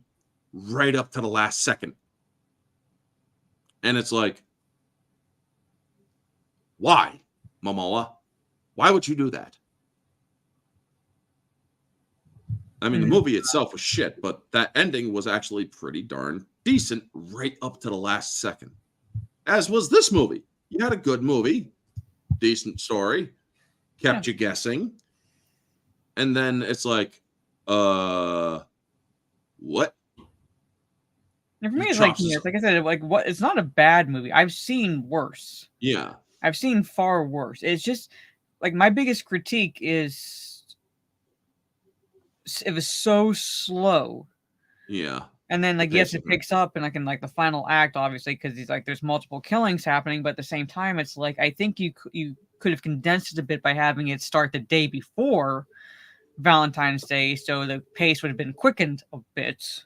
right up to the last second. And it's like, why, Momoa? Why would you do that? I mean, the movie itself was shit, but that ending was actually pretty darn decent right up to the last second. As was this movie. You had a good movie, decent story, kept you guessing. And then it's like, what? And for me, it's like I said, what? It's not a bad movie. I've seen worse. Yeah. I've seen far worse. It's just like my biggest critique is it was so slow. Yeah. And then yes, it picks up and in the final act, obviously, because he's there's multiple killings happening, but at the same time, it's like I think you could have condensed it a bit by having it start the day before Valentine's Day, so the pace would have been quickened a bit,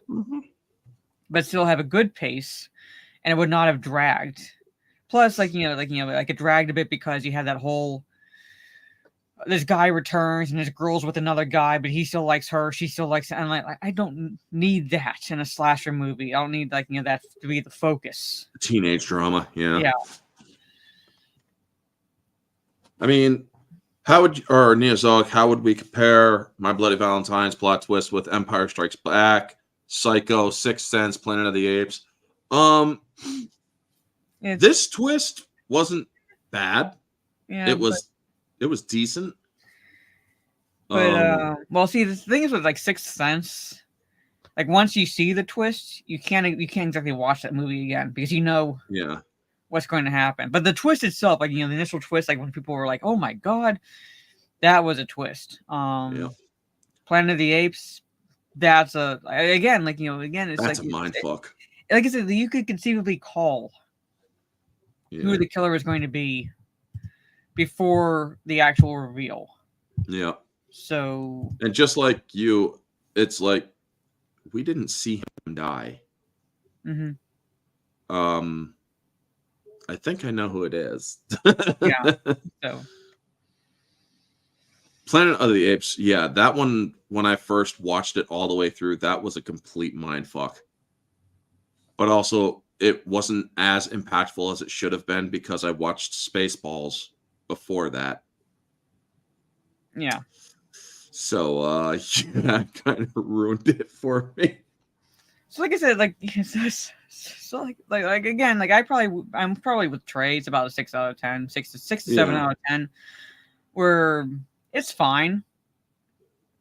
but still have a good pace. and it would not have dragged. Plus, like it dragged a bit because you had that whole this guy returns and this girl's with another guy, but he still likes her, she still likes him. And like I don't need that in a slasher movie. I don't need that to be the focus. Teenage drama, yeah. Yeah. I mean, how would Neozoic, how would we compare My Bloody Valentine's plot twist with Empire Strikes Back, Psycho, Sixth Sense, Planet of the Apes? This twist wasn't bad. Yeah, it was decent. But well, see, the thing is with like Sixth Sense, like once you see the twist, you can't exactly watch that movie again because yeah, what's going to happen. But the twist itself, like the initial twist, like when people were like, "Oh my god, that was a twist." Yeah. Planet of the Apes, that's again, it's that's like a mind fuck. Like I said, you could conceivably call who the killer is going to be before the actual reveal. Yeah. So, and just like you, it's like we didn't see him die. Mm-hmm. I think I know who it is. Yeah. So, Planet of the Apes, yeah, that one, when I first watched it all the way through, that was a complete mindfuck. But also, it wasn't as impactful as it should have been because I watched Spaceballs before that. Yeah. So, yeah, kind of ruined it for me. So, like I said, like again, like I'm probably with Trey. It's about a 6 out of 10, 6 to 7 out of 10. Where it's fine.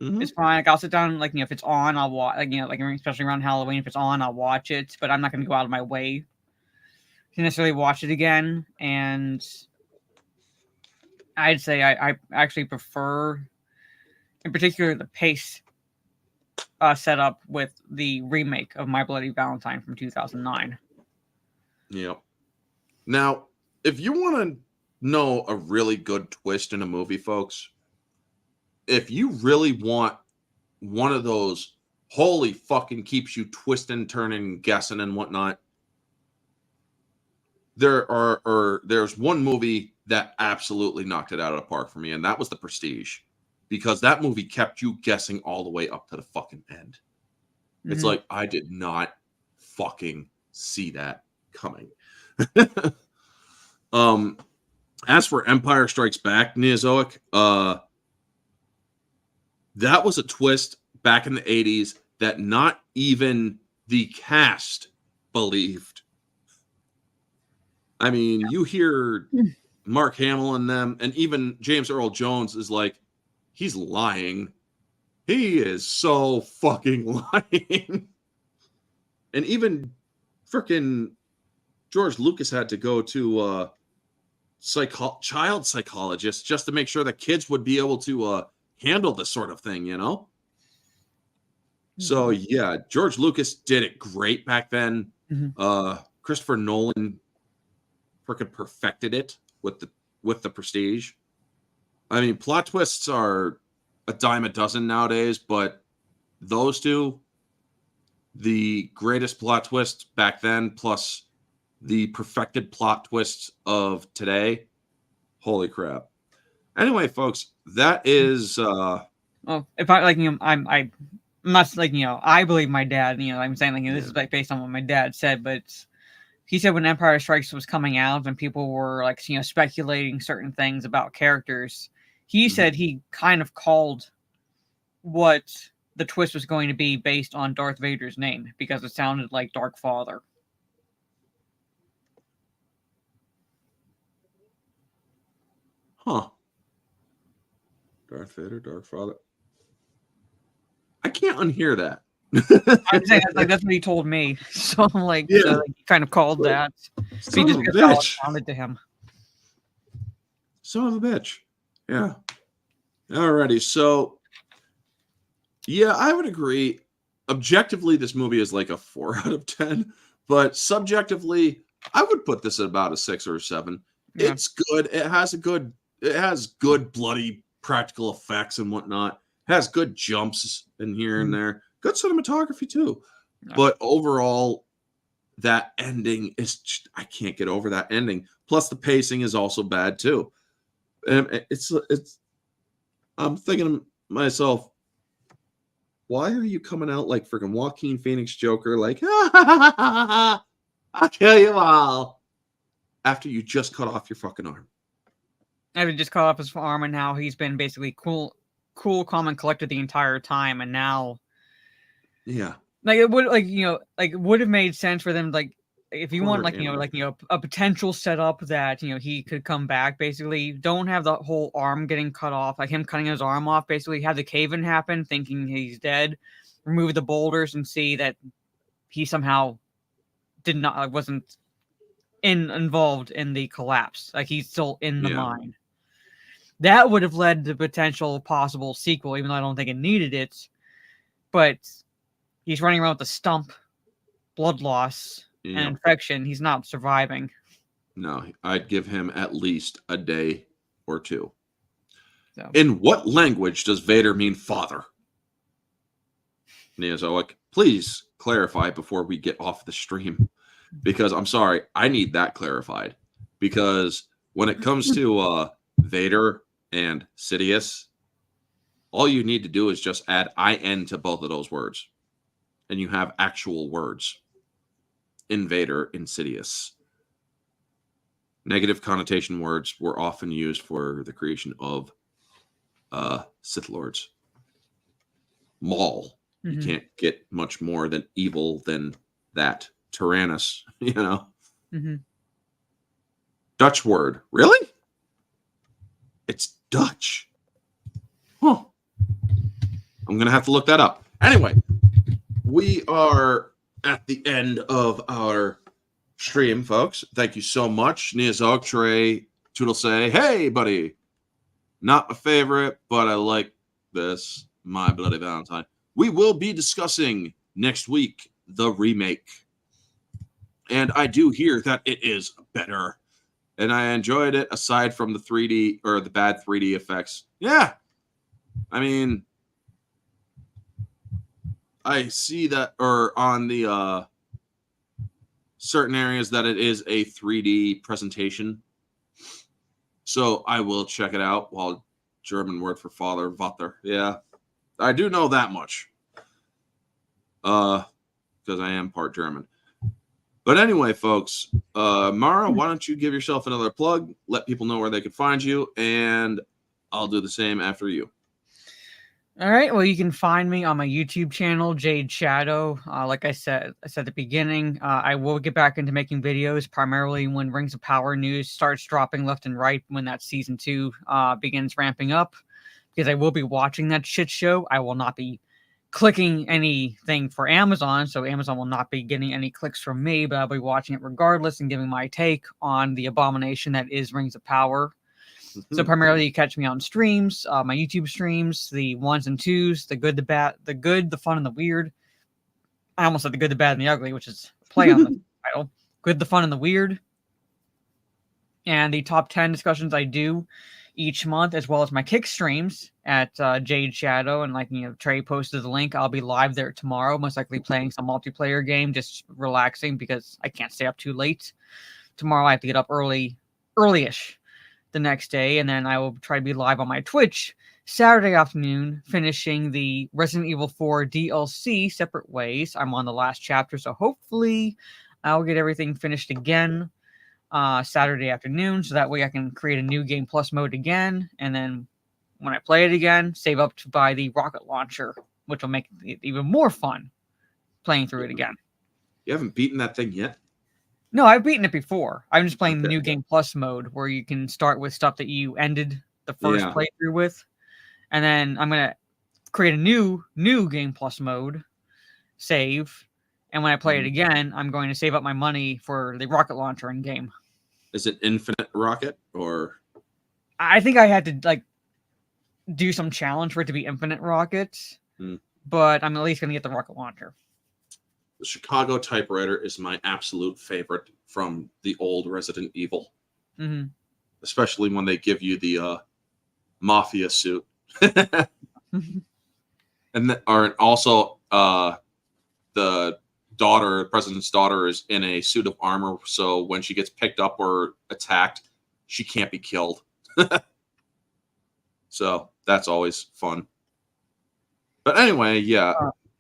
Mm-hmm. It's fine. Like I'll sit down, like if it's on, I'll watch. Like especially around Halloween, if it's on, I'll watch it. But I'm not going to go out of my way to necessarily watch it again. And I'd say I actually prefer, in particular, the pace set up with the remake of My Bloody Valentine from 2009. Yeah. Now, if you want to know a really good twist in a movie, folks, if you really want one of those holy fucking keeps you twisting, turning, guessing, and whatnot, there's one movie that absolutely knocked it out of the park for me, and that was The Prestige, because that movie kept you guessing all the way up to the fucking end. Mm-hmm. It's like I did not fucking see that coming. As for Empire Strikes Back, Neozoic, that was a twist back in the 80s that not even the cast believed. I mean, you hear Mark Hamill and them, and even James Earl Jones is like, he's lying. He is so fucking lying. And even freaking George Lucas had to go to child psychologist just to make sure that kids would be able to handle this sort of thing, you know? Mm-hmm. So, yeah, George Lucas did it great back then. Mm-hmm. Christopher Nolan freaking perfected it with the Prestige. I mean, plot twists are a dime a dozen nowadays, but those two, the greatest plot twist back then, plus the perfected plot twists of today, holy crap. Anyway, folks, that is if I like I must I believe my dad, I'm saying this is like based on what my dad said, but he said when Empire Strikes was coming out and people were speculating certain things about characters, he said he kind of called what the twist was going to be based on Darth Vader's name because it sounded like Dark Father. Huh. Darth Vader, Dark Father. I can't unhear that. I'm saying that's what he told me. So I'm like, he kind of called that. Son of a bitch. It sounded to him. Son of a bitch. Yeah. Alrighty. So, yeah, I would agree. Objectively, this movie is like a 4 out of 10. But subjectively, I would put this at about a 6 or a 7. Yeah. It's good. It has good bloody practical effects and whatnot. It has good jumps in here and there. Good cinematography too. Yeah. But overall, that ending is just, I can't get over that ending. Plus the pacing is also bad too. And it's I'm thinking to myself, why are you coming out like freaking Joaquin Phoenix Joker, like, I'll kill you all, after you just cut off your fucking arm? I would just cut off his arm, and now he's been basically cool, calm, and collected the entire time, and now, Yeah, like it would, it would have made sense for them, like if you want, a potential setup that he could come back. Basically, don't have the whole arm getting cut off, like him cutting his arm off. Basically, have the cave-in happen, thinking he's dead, remove the boulders, and see that he somehow wasn't involved in the collapse. Like he's still in the mine. That would have led to potential possible sequel, even though I don't think it needed it. But he's running around with a stump, blood loss, and infection. He's not surviving. No, I'd give him at least a day or two. So. In what language does Vader mean father? Neozoic, please clarify before we get off the stream. Because I'm sorry, I need that clarified. Because when it comes to Vader and Sidious, all you need to do is just add IN to both of those words. And you have actual words. Invader, Insidious. Negative connotation words were often used for the creation of Sith Lords. Maul. Mm-hmm. You can't get much more than evil than that. Tyrannus, Mm-hmm. Dutch word. Really? It's Dutch. Huh. I'm going to have to look that up. Anyway, we are at the end of our stream, folks. Thank you so much. Neozoic, Trey, Toodle say, hey, buddy. Not a favorite, but I like this. My Bloody Valentine. We will be discussing next week the remake. And I do hear that it is better. And I enjoyed it aside from the 3D or the bad 3D effects. Yeah. I mean, I see that, or on the certain areas that it is a 3D presentation. So I will check it out. While German word for father, Vater. Yeah. I do know that much. Because I am part German. But anyway, folks, Mara, why don't you give yourself another plug, let people know where they can find you, and I'll do the same after you. All right. Well, you can find me on my YouTube channel, Jade Shadow. Like I said at the beginning, I will get back into making videos, primarily when Rings of Power news starts dropping left and right when that Season 2 begins ramping up, because I will be watching that shit show. I will not be clicking anything for Amazon, so Amazon will not be getting any clicks from me, but I'll be watching it regardless and giving my take on the abomination that is Rings of Power. Mm-hmm. So primarily you catch me on streams, my YouTube streams, the 1s and 2s, the good, the bad, the good, the fun, and the weird. I almost said the good, the bad, and the ugly, which is a play on the title. Good, the fun, and the weird. And the top 10 discussions I do each month, as well as my kick streams at Jade Shadow. And Trey posted the link. I'll be live there tomorrow, most likely playing some multiplayer game, just relaxing because I can't stay up too late. Tomorrow I have to get up early-ish the next day, and then I will try to be live on my Twitch Saturday afternoon, finishing the Resident Evil 4 DLC Separate Ways. I'm on the last chapter, so hopefully I'll get everything finished again Saturday afternoon, so that way I can create a new Game Plus mode again, and then when I play it again, save up to buy the rocket launcher, which will make it even more fun playing through it again. You haven't beaten that thing yet? No, I've beaten it before. I'm just playing the new Game Plus mode, where you can start with stuff that you ended the first playthrough with, and then I'm going to create a new Game Plus mode, save, and when I play it again, I'm going to save up my money for the rocket launcher in game. Is it infinite rocket, or? I think I had to do some challenge for it to be infinite rockets, but I'm at least going to get the rocket launcher. The Chicago typewriter is my absolute favorite from the old Resident Evil. Mm-hmm. Especially when they give you the mafia suit. And also the daughter, the president's daughter, is in a suit of armor, so when she gets picked up or attacked, she can't be killed. So that's always fun. But anyway, yeah.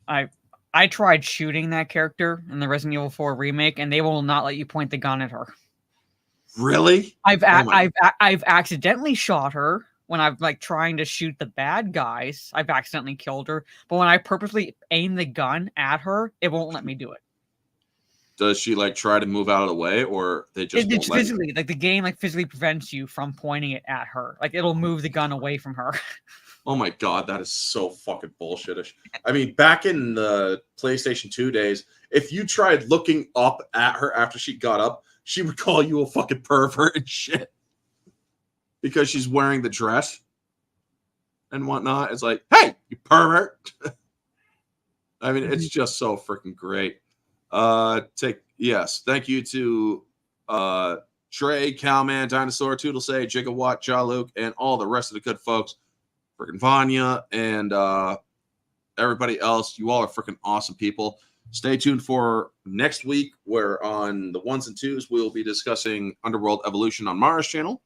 I tried shooting that character in the Resident Evil 4 remake, and they will not let you point the gun at her. Really? I've accidentally shot her when I'm like trying to shoot the bad guys. I've accidentally killed her, but when I purposely aim the gun at her, it won't let me do it. Does she like try to move out of the way, or they just It's won't physically like the game like physically prevents you from pointing it at her. Like it'll move the gun away from her. Oh my god, that is so fucking bullshitish. I mean, back in the PlayStation 2 days, if you tried looking up at her after she got up, she would call you a fucking pervert and shit. Because she's wearing the dress and whatnot. It's like, hey, you pervert. I mean, it's just so freaking great. Thank you to Trey, Cowman, Dinosaur, Toodlesay, Gigawatt, Jaluke, and all the rest of the good folks. Freaking Vanya and everybody else. You all are freaking awesome people. Stay tuned for next week, where on the 1s and 2s, we will be discussing Underworld Evolution on Mara's channel.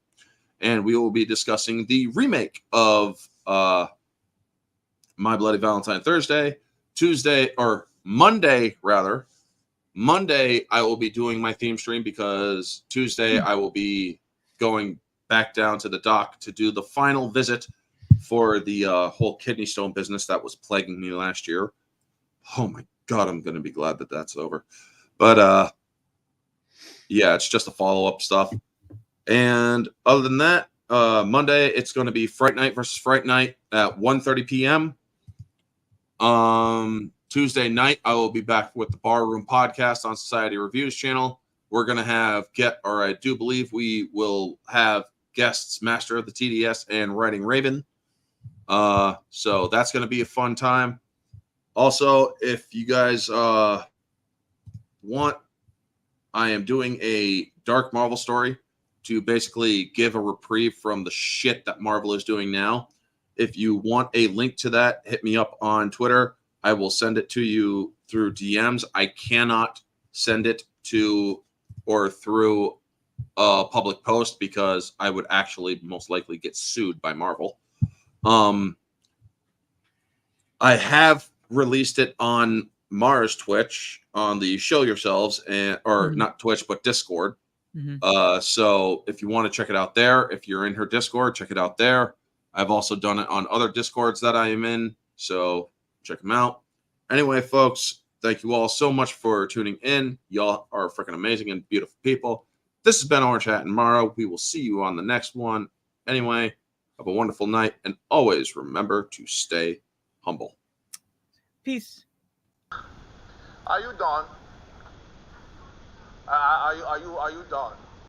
And we will be discussing the remake of My Bloody Valentine Monday, rather. Monday, I will be doing my theme stream because Tuesday I will be going back down to the dock to do the final visit for the whole kidney stone business that was plaguing me last year. Oh my god, I'm going to be glad that that's over. But yeah, it's just a follow-up stuff. And other than that, Monday, it's going to be Fright Night versus Fright Night at 1:30 p.m. Tuesday night, I will be back with the Barroom Podcast on Society Reviews channel. We're going to I do believe we will have guests, Master of the TDS and Writing Raven. So that's going to be a fun time. Also, if you guys want, I am doing a Dark Marvel story to basically give a reprieve from the shit that Marvel is doing now. If you want a link to that, hit me up on Twitter. I will send it to you through DMs. I cannot send it to or through a public post because I would actually most likely get sued by Marvel. I have released it on Mars Twitch on the Show Yourselves not Twitch, but Discord. So if you want to check it out there, if you're in her Discord, check it out there. I've also done it on other Discords that I am in, so check them out. Anyway, folks, thank you all so much for tuning in. Y'all are freaking amazing and beautiful people. This has been Orange Hat and Mara. We will see you on the next one. Anyway, have a wonderful night, and always remember to stay humble. Peace. Are you done? Are you done?